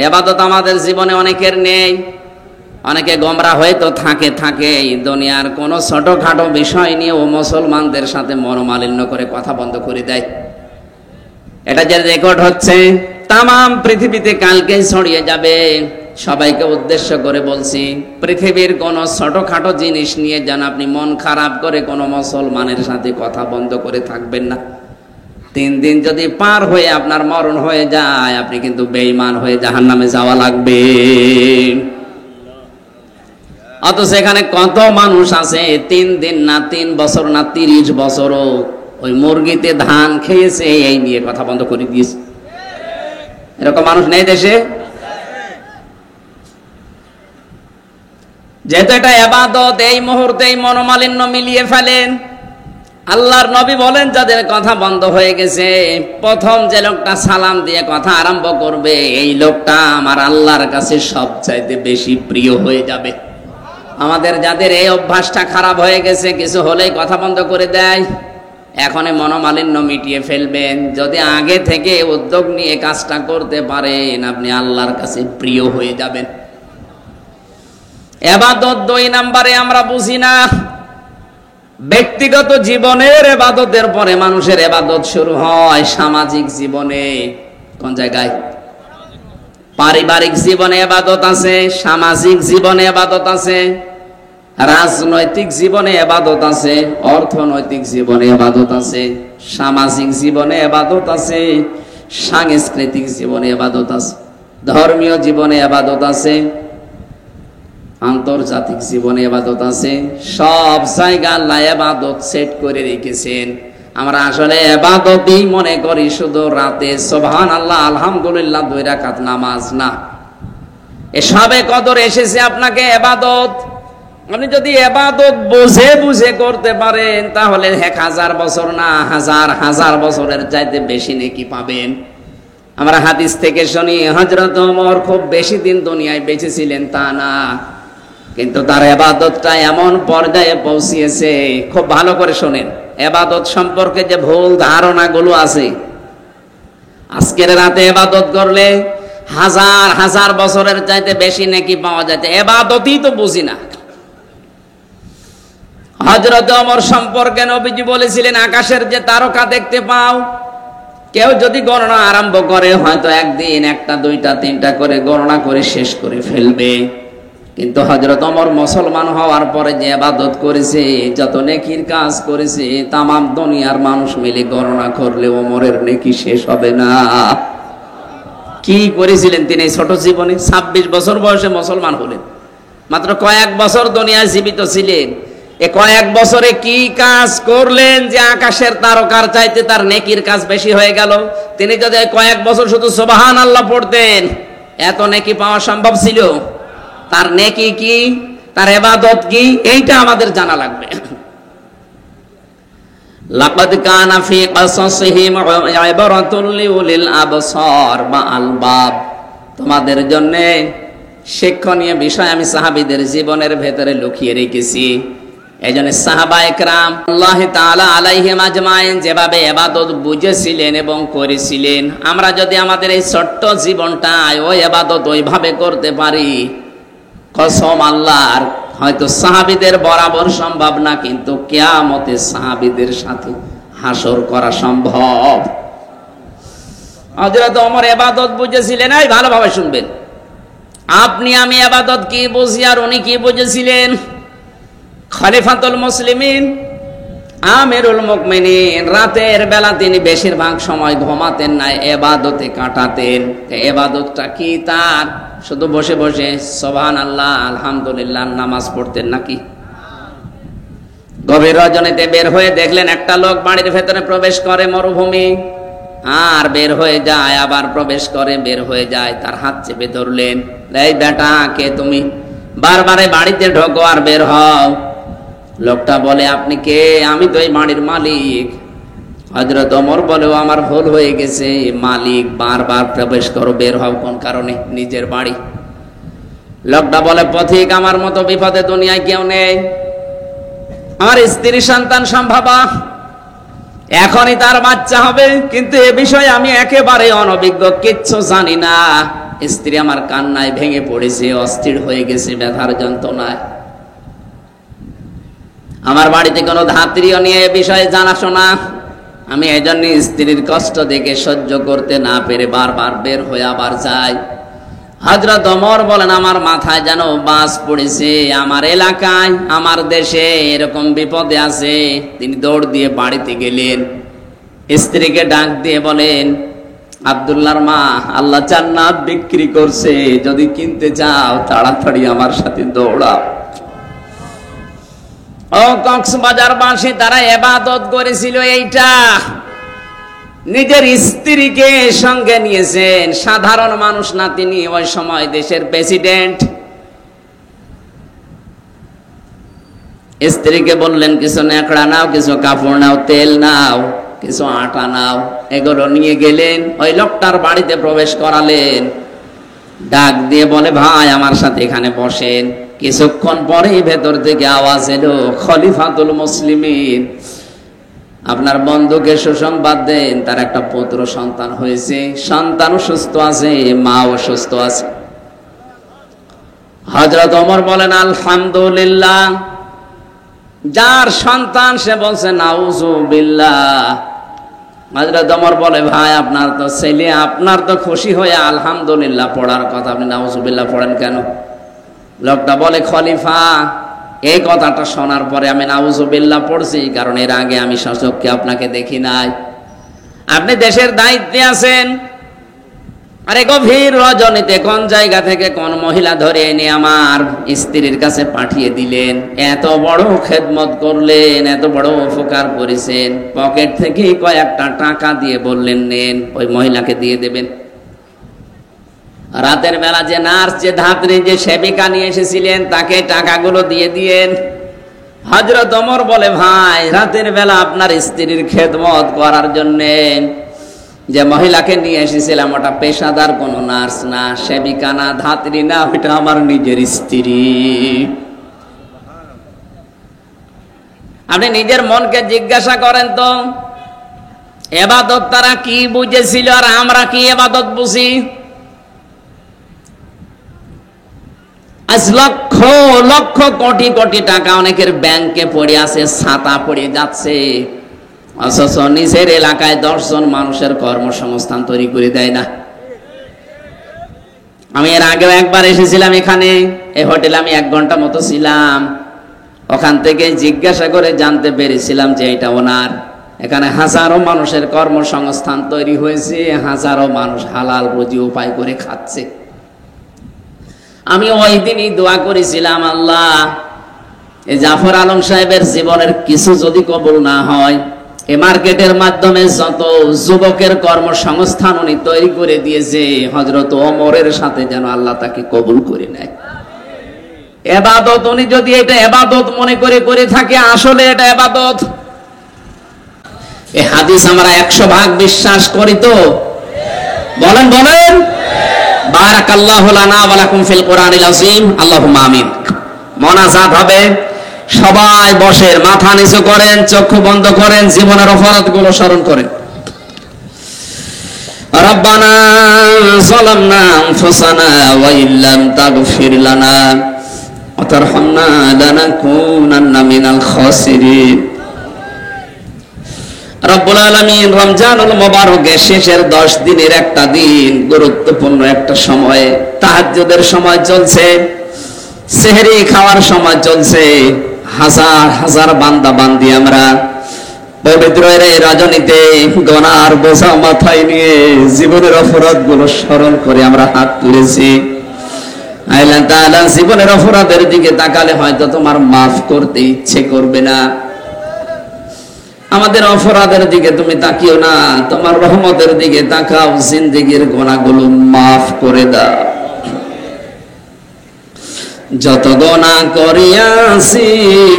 ইবাদত? আমাদের জীবনে অনেকের নেই। অনেকে গোমরা হয়ে তো থাকে দুনিয়ার কোনো ছোটখাটো বিষয় নিয়ে ও মুসলমানদের সাথে মনোমালিন্য করে কথা বন্ধ করে দেয়। এটা যে রেকর্ড হচ্ছে তামাম পৃথিবীতে কালকে ছড়িয়ে যাবে। সবাইকে উদ্দেশ্য করে বলছি, পৃথিবীর কোন ছোটখাটো জিনিস নিয়ে যেন আপনি মন খারাপ করে কোনো মুসলমানের সাথে কথা বন্ধ করে থাকবেন না। 3 দিন যদি পার হয়ে আপনার মরণ হয়ে যায়, আপনি কিন্তু বেঈমান হয়ে জাহান্নামে যাওয়া লাগবে। অথচ এখানে কত মানুষ আছে 3 দিন না, 3 বছর না, 30 বছরও ওই মুরগিতে ধান খেয়েছে, এই নিয়ে কথা বন্ধ করে দিয়েছে। এরকম মানুষ নেই দেশে? যেহেতু এটা ইবাদত, এই মুহূর্তেই মনোমালিন্য মিলিয়ে ফেলেন। আল্লাহর নবী বলেন, যাদের কথা বন্ধ হয়ে গেছে, প্রথম যে লোকটা সালাম দিয়ে কথা আরম্ভ করবে, এই লোকটা আমার আল্লাহর কাছে সবচাইতে বেশি প্রিয় হয়ে যাবে। আমাদের যাদের এই অভ্যাসটা খারাপ হয়ে গেছে, কিছু হলেই কথা বন্ধ করে দেয়, এখনই মনোমালিন্য মিটিয়ে ফেলবেন। যদি আগে থেকে উদ্যোগ নিয়ে কাজটা করতে পারেন, আপনি আল্লাহর কাছে প্রিয় হয়ে যাবেন। ইবাদত 2 নম্বরে আমরা বুঝি না। ব্যক্তিগত জীবনের ইবাদতের পরে মানুষের ইবাদত শুরু হয় সামাজিক জীবনে। কোন জায়গায়? পারিবারিক জীবনে ইবাদত আছে, সামাজিক জীবনে ইবাদত আছে, রাজনৈতিক জীবনে ইবাদত আছে, অর্থনৈতিক জীবনে ইবাদত আছে, সামাজিক জীবনে ইবাদত আছে, সাংস্কৃতিক জীবনে ইবাদত আছে, ধর্মীয় জীবনে ইবাদত আছে, আন্তর্জাতিক জীবনে ইবাদত আছে। সব জায়গায় আল্লাহ ইবাদত সেট করে রেখেছেন। আমরা আসলে ইবাদতই মনে করি শুধু রাতে সুবহানাল্লাহ আলহামদুলিল্লাহ 2 রাকাত নামাজ না। এসবে কদর এসেছে আপনাকে ইবাদত। আপনি যদি ইবাদত বুঝে করতে পারেন, তাহলে 1000 বছর না, হাজার বছরের চাইতে বেশি নেকি পাবেন। আমরা হাদিস থেকে শুনি, হযরত ওমর খুব বেশি দিন দুনিয়ায় বেঁচে ছিলেন তা না, কিন্তু তার ইবাদতটা এমন পর্যায়ে পৌঁছিয়েছে। খুব ভালো করে শোনেন, ইবাদত সম্পর্কে যে ভুল ধারণাগুলো আছে, আজকের রাতে ইবাদত করলে হাজার বছরের চাইতে বেশি নেকি পাওয়া যায়, ইবাদতই তো বুঝি না। হযরত ওমর সম্পর্কে নবীজি বলেছিলেন, আকাশের যে তারকা দেখতে পাও, কেউ যদি গণনা আরম্ভ করে, হয়তো একদিন 1টা 2টা 3টা করে গণনা করে শেষ করে ফেলবে। কিন্তু হযরত ওমর মুসলমান হওয়ার পরে যে ইবাদত করেছে, যত নেকির কাজ করেছে, তামাম দুনিয়ার মানুষ মিলে গণনা করলে ওমরের নেকি শেষ হবে না। কি করেছিলেন তিনি ছোট জীবনে? 26 বছর বয়সে মুসলমান হলেন, মাত্র কয়েক বছর দুনিয়ায় জীবিত ছিলেন। এ কয়েক বছরে কি কাজ করলেন যে আকাশের তারকার চাইতে তার নেকির কাজ বেশি হয়ে গেল? তিনি যদি কয়েক বছর শুধু সুবহানাল্লাহ পড়তেন, এত নেকি পাওয়া সম্ভব ছিল? তার নেকি কি, তার ইবাদত কি, এইটা আমাদের জানা লাগবে। লাকাদ কানা ফি কাসাসিহিম ইবরাতুল লিউলিল আবসার বা আলবাব। তোমাদের জন্য শিক্ষণীয় বিষয় আমি সাহাবীদের জীবনের ভেতরে লুকিয়ে রেখেছি। এইজন্য সাহাবায়ে কেরাম আল্লাহ তাআলা আলাইহিম আজমাইন যেভাবে ইবাদত বুঝেছিলেন এবং করেছিলেন, আমরা যদি আমাদের এই ছোট্ট জীবনটা ওই ইবাদত ওইভাবে করতে পারি, কসম আল্লাহর, হয়তো সাহাবীদের বরাবর সম্ভব না, কিন্তু কিয়ামতে সাহাবীদের সাথে হাসর করা সম্ভব। হযরত ওমর ইবাদত বুঝেছিলেন। এই ভালোভাবে শুনবেন, আপনি আমি ইবাদত কি বুঝি আর উনি কি বুঝেছিলেন? খলিফাতুল মুসলিমিন, আমিরুল মুমিনিন, রাতের বেলা তিনি বেশিরভাগ সময় ঘুমাতেন না, ইবাদতে কাটাতেন। ইবাদতটা কি তার? শুধু বসে বসে সুবহানাল্লাহ আলহামদুলিল্লাহ নামাজ পড়তেন নাকি? গভীর রজনীতে বের হয়ে দেখলেন একটা লোক বাড়ির ভেতরে প্রবেশ করে, মরুভূমি, আর বের হয়ে যায়, আবার প্রবেশ করে, বের হয়ে যায়। তার হাত চেপে ধরলেন, এই বেটা কে তুমি? বারবারে বাড়িতে ঢোকো আর বের হও। লোকটা বলে, আপনি কে? আমি তো এই বাড়ির মালিক। হযরত ওমর বলে, ও আমার ভুল হয়ে গেছে, মালিক বারবার প্রবেশ করো, বের হও কোন কারণে? নিজের বাড়ি। লোকটা বলে, পথিক আমার মতো বিপদে দুনিয়ায় কেউ নেই, আমার স্ত্রী সন্তান সম্ভবা, এখনই তার বাচ্চা হবে, কিন্তু এ বিষয়ে আমি একেবারে অনভিজ্ঞ, কিচ্ছু জানি না। স্ত্রী আমার কান্নায় ভেঙে পড়েছে, অস্থির হয়ে গেছে ব্যথার যন্ত্রণায়। আমার বাড়িতে কোনো ধাত্রীও নিয়ে এ বিষয়ে জানাশোনা, আমি এই জন্য স্ত্রীর কষ্ট দেখে সহ্য করতে না পেরে বারবার বের হয়ে আবার যাই। হযরত ওমর বলেন, আমার মাথায় যেন বাজ পড়েছে, আমার এলাকায় আমার দেশে এরকম বিপদে আছে। তিনি দৌড় দিয়ে বাড়িতে গেলেন, স্ত্রীকে ডাক দিয়ে বলেন, আব্দুল্লাহর মা আল্লাহ জান্নাত বিক্রি করছে, যদি কিনতে চাও তাড়াতাড়ি আমার সাথে দৌড়াও। ও কক্সবাজারবাসী, তারা ইবাদত করেছিল এইটা, নিজের স্ত্রীকে সঙ্গে নিয়েছেন। সাধারণ মানুষ না তিনি, ওই সময় দেশের প্রেসিডেন্ট। স্ত্রীকে বললেন, কিছু ন্যাকড়া নাও, কিছু কাপড় নাও, তেল নাও, কিছু আটা নাও, এগুলো নিয়ে গেলেন। ওই লোকটার বাড়িতে প্রবেশ করালেন, ডাক দিয়ে বলে, ভাই আমার সাথে এখানে বসেন। কিছুক্ষণ পরেই ভেতর থেকে আওয়াজ এলো, খলিফাতুল মুসলিমিন, আপনার বন্ধুকে সুসংবাদ দেন, তার একটা পুত্র সন্তান হয়েছে, সন্তানও সুস্থ আছে, মাও সুস্থ আছে। হযরত ওমর বলেন, আলহামদুলিল্লাহ। যার সন্তান সে বলছে নাউজুবিল্লাহ। হযরত ওমর বলে, ভাই আপনার তো ছেলে, আপনার তো খুশি হয়ে আলহামদুলিল্লাহ পড়ার কথা, আপনি নাউজুবিল্লাহ পড়েন কেন? লোকটা বলে, খলিফা এই কথাটা শোনার পরে আমি নাউজুবিল্লাহ পড়ছি, কারণ এর আগে আমি শাসককে আপনাকে দেখি নাই। আপনি দেশের দায়িত্বে আছেন, আরে গভীর রজনীতে কোন জায়গা থেকে কোন মহিলা ধরে এনে আমার স্ত্রীর কাছে পাঠিয়ে দিলেন, এত বড় খেদমত করলেন, এত বড় উপকার করেছেন, পকেট থেকে কয়েকটা টাকা দিয়ে বললেন নেন, ওই মহিলাকে দিয়ে দেবেন। রাতের বেলা যে নার্স, যে ধাত্রী, যে সেবিকা নিয়ে এসেছিলেন, তাকে টাকাগুলো দিয়ে দিয়েন। হযরত ওমর বলে, ভাই রাতের বেলা আপনার স্ত্রীর খেদমত করার জন্য যে মহিলাকে নিয়ে এসেছিলাম, ওটা পেশাদার কোন নার্স না, সেবিকা না, ধাত্রী না, ওটা আমার নিজের স্ত্রী। আপনি নিজের মনকে জিজ্ঞাসা করেন তো, ইবাদত তারা কি বুঝেছিল আর আমরা কি ইবাদত বুঝি? আজ লক্ষ লক্ষ কোটি কোটি টাকা অনেকের ব্যাংকে পড়ে আছে, ছাতা পড়ে যাচ্ছে, অথচ নিজের এলাকায় 10 জন মানুষের কর্মসংস্থান তৈরি করে দেয় না। আমি এর আগেও একবার এসেছিলাম এখানে, এই হোটেলে আমি 1 ঘন্টা মতো ছিলাম। ওখান থেকে জিজ্ঞাসা করে জানতে পেরেছিলাম যে এটা ওনার। এখানে হাজারো মানুষের কর্মসংস্থান তৈরি হয়েছে, হাজারো মানুষ হালাল রুজি উপায় করে খাচ্ছে। আমি ওই দিনই দোয়া করেছিলাম, আল্লাহ এই জাফর আলম সাহেবের জীবনের কিছু যদি কবুল না হয়, এই মার্কেটের মাধ্যমে যত যুবকের কর্মসংস্থান উনি তৈরি করে দিয়েছে, হযরত ওমরের সাথে যেন আল্লাহ তাকে কবুল করে নেয়। ইবাদত উনি যদি এটা ইবাদত মনে করে থাকে, আসলে এটা ইবাদত। এই হাদিস আমরা 100% বিশ্বাস করি তো? বলেন বলেন। বারাকাল্লাহু লানা ওয়া লাকুম ফিল কোরআনিল আযীম। আল্লাহুম্মা আমিন। মোনাজাত হবে, সবাই বসেন, মাথা নিচু করেন, চক্ষু বন্ধ করেন, জীবনের অপরাধগুলো স্মরণ করেন। রব্বানা যালামনা আনফুসানা ওয়া ইল্লাম তাগফির লানা ওয়া তারহামনা লানাকুনান্না মিনাল খাসিরিন। রব্বুল আলামিন রমজানুল মুবারকের শেষের 10 দিনের একটা দিন, গুরুত্বপূর্ণ একটা সময়ে, তাহাজ্জুদের সময় চলছে, সেহরি খাওয়ার সময় চলছে। হাজার হাজার বান্দা বান্দি আমরা পবিত্র এই রজনীতে গুনার বোঝা মাথায় নিয়ে জীবনের অপরাধগুলো স্মরণ করে আমরা হাত তুলেছি। আল্লাহ তাআলা জীবনের অপরাধের দিকে তাকালে হয়তো তোমার মাফ করতে ইচ্ছে করবে না। আমাদের অপরাধের দিকে তুমি তাকিও না, তোমার রহমতের দিকে তাকাও, জিন্দেগীর গুনাহগুলো মাফ করে দাও। যত গুনাহ করিয়াছি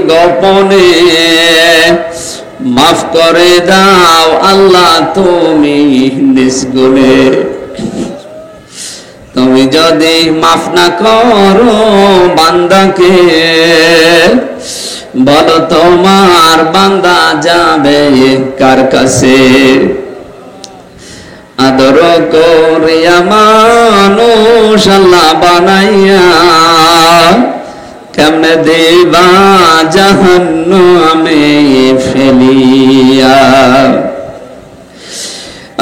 গোপনে মাফ করে দাও আল্লাহ তুমি নিজ গুণে। তুমি তুমি যদি মাফ না করো বান্দাকে, বলো তোমার বান্দা যাবে কার কাছে? আদর করিয়া মানুষ আল্লাহ বানাইয়া, কেমনে দিবা জাহান্নামে ফেলিয়া।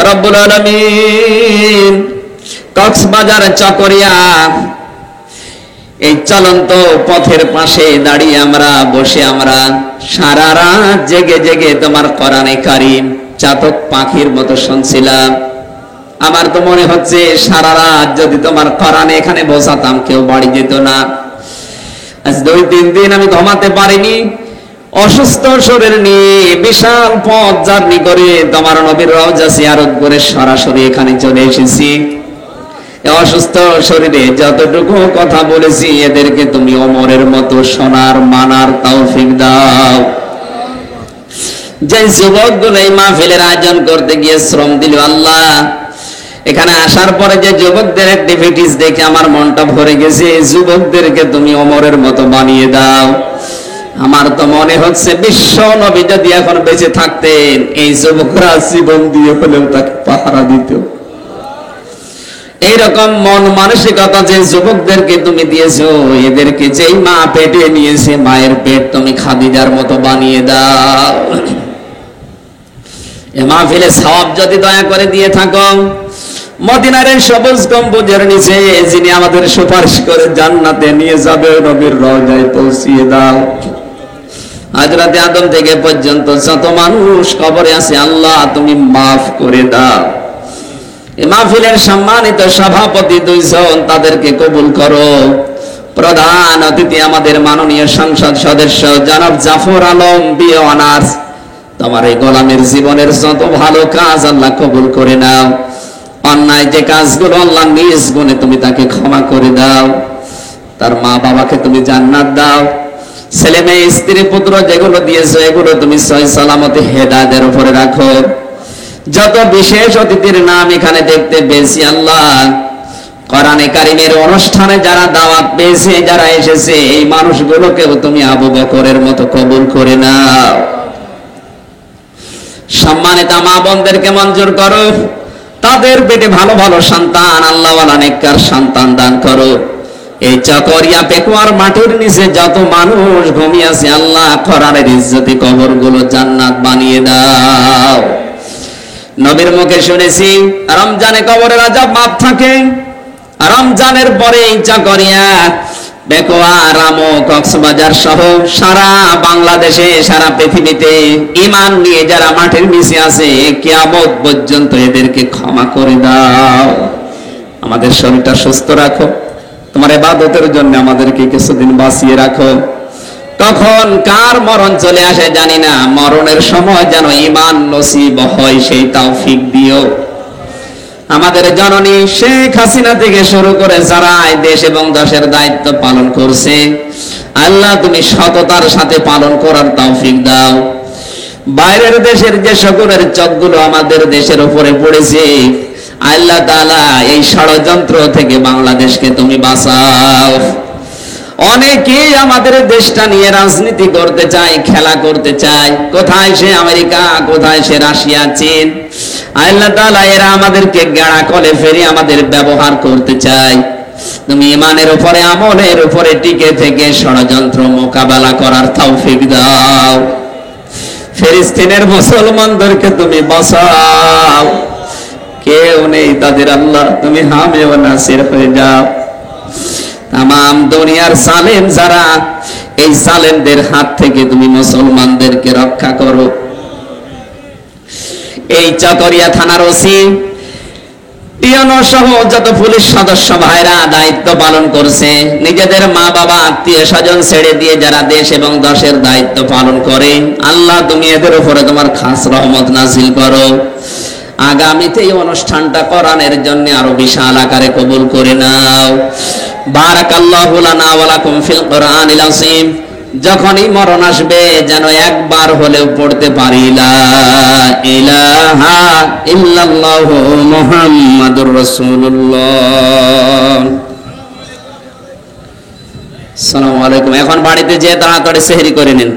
রব্বুল আলামিন কক্সবাজার চকরিয়া এই চলন্ত পথের পাশে দাঁড়িয়ে আমরা সারা রাত জেগে জেগে তোমার কোরআনে কারীম চাতক পাখির মতো শুনছিলাম। আমার তো মনে হচ্ছে সারা রাত যদি তোমার কোরআনে এখানে বসাতাম কেউ বাড়ি যেত না। আজ 2-3 দিন আমি ঘুমাতে পারিনি, অসুস্থ শরীর নিয়ে বিশাল পথ জার্নি করে তোমার নবীর রওজা জিয়ারত করে সরাসরি এখানে চলে এসেছি। অসুস্থ শরীরে যতটুকু কথা বলেছি এদেরকে তুমি ওমরের মতো শোনার মানার তৌফিক দাও। যে যুবকগুলো এই মাহফিলের আয়োজন করতে গিয়ে শ্রম দিল আল্লাহ, এখানে আসার পরে যে যুবকদের অ্যাক্টিভিটিস দেখে আমার মনটা ভরে গেছে, এই যুবকদেরকে তুমি ওমরের মতো বানিয়ে দাও। আমার তো মনে হচ্ছে বিশ্ব নবী যদি এখন বেঁচে থাকতেন এই যুবকরা জীবন দিয়ে হলেও তাকে পাহারা দিত। এইরকম মন মানসিকতা যে যুবকদেরকে তুমি দিয়েছো, এদেরকে যেই মা পেটে নিয়েছে মায়ের পেট তুমি খাদিজার মতো বানিয়ে দাও। এ মাহফিলে সওয়াব যদি দয়া করে দিয়ে থাকো, মদিনার এই সবুজ গম্বুজের নিচে যিনি আমাদের সুপারিশ করে জান্নাতে নিয়ে যাবে নবীর রওজায় পৌঁছিয়ে দাও। হযরত আদম থেকে পর্যন্ত যত মানুষ কবরে আছে আল্লাহ তুমি মাফ করে দাও। এই মাহফিলের সম্মানিত সভাপতি 2 জন, তাদেরকে কবুল করো। প্রধান অতিথি আমাদের মাননীয় সংসদ সদস্য জনাব জাফর আলম বিএ অনার্স, তোমার এই গোলামের জীবনের যত ভালো কাজ আল্লাহ কবুল করে নাও। অন্যায় যে কাজগুলো আল্লাহ নিজ গুণে তুমি তাকে ক্ষমা করে দাও। তার মা বাবাকে তুমি জান্নাত দাও। ছেলে মেয়ে স্ত্রী পুত্র যেগুলো দিয়েছো এগুলো তুমি সহি সালামতে হেদায়েতের উপরে রাখো। যত বিশেষ অতিথির নাম এখানে দেখতে পেয়েছি আল্লাহ, কোরআনে কারীমের অনুষ্ঠানে যারা দাওয়াত পেয়েছে, যারা এসেছে, এই মানুষগুলোকেও তুমি আবু বকরের মতো কবুল করে নাও। সম্মানিত মা বোনদেরকে মঞ্জুর করো, তাদের পেটে ভালো ভালো সন্তান, আল্লাহওয়ালা নেককার সন্তান দান করো। এই চকরিয়া পেকুয়ার মাটির নিচে যত মানুষ ঘুমিয়ে আছে আল্লাহ কোরআনের ইজ্জতি কবরগুলো জান্নাত বানিয়ে দাও। নবীর মুখে শুনেছি রমজানে কবরের আযাব মাফ থাকে, রমজানের পরে এই চকরিয়া পেকুয়া রামো কক্সবাজার সহ সারা বাংলাদেশে সারা পৃথিবীতে ঈমান নিয়ে যারা মাটির নিচে আছে কিয়ামত পর্যন্ত এদেরকে ক্ষমা করে দাও। আমাদের শরীরটা সুস্থ রাখো, তোমার ইবাদতের জন্য আমাদেরকে কিছুদিন বাঁচিয়ে রাখো। কখন কার মরণ চলে আসে জানি না, মরণের সময় যেন ঈমান নসিব হয় সেই তৌফিক দিও। আমাদের জননী শেখ হাসিনা থেকে শুরু করে যারা দেশ এবং দেশের দায়িত্ব পালন করছে আল্লাহ তুমি সততার সাথে পালন করার তৌফিক দাও। বাইরের দেশের যে সকলের চোখগুলো আমাদের দেশের উপরে পড়েছে আল্লাহ তাআলা এই ষড়যন্ত্র থেকে বাংলাদেশকে তুমি বাঁচাও। অনেকেই আমাদের দেশটা নিয়ে রাজনীতি করতে চায়, খেলা করতে চায়, কোথায় সে আমেরিকা, কোথায় সে রাশিয়া, চীন। আল্লাহ তাআলা এরা আমাদেরকে গাড়া কলে ফেরি আমাদের ব্যবহার করতে চায়। তুমি ঈমানের উপরে আমলের উপরে টিকে থেকে ষড়যন্ত্র মোকাবেলা করার তৌফিক দাও। ফিলিস্তিনের মুসলমানদেরকে তুমি বাঁচাও, কেউ নেই তাদের আল্লাহ তুমি হামে ও নাসির হয়ে যাও। তামাম দুনিয়ার জালেম যারা, এই জালেমদের হাত থেকে তুমি মুসলমানদেরকে রক্ষা করো। এই চকরিয়া থানার ওসি পিয়ন সহ যত পুলিশ সদস্য ভাইরা দায়িত্ব পালন করছে, নিজেদের মা বাবা আত্মীয় স্বজন ছেড়ে দিয়ে যারা দেশ এবং দেশের দায়িত্ব পালন করে আল্লাহ তুমি এদের উপরে তোমার খাস রহমত নাজিল করো। আগামীতে এই অনুষ্ঠানটা কোরআনের জন্য আরো বিশাল আকারে কবুল করে নাও। বারাকাল্লাহু লানা ওয়া লাকুম ফিল কোরআনিল আযীম। যখনই মরণ আসবে যেন একবার হলেও পড়তে পারি লা ইলাহা ইল্লাল্লাহু মুহাম্মাদুর রাসূলুল্লাহ। এখন বাড়িতে যেয়ে তাড়াতাড়ি সেহরি করে নিন।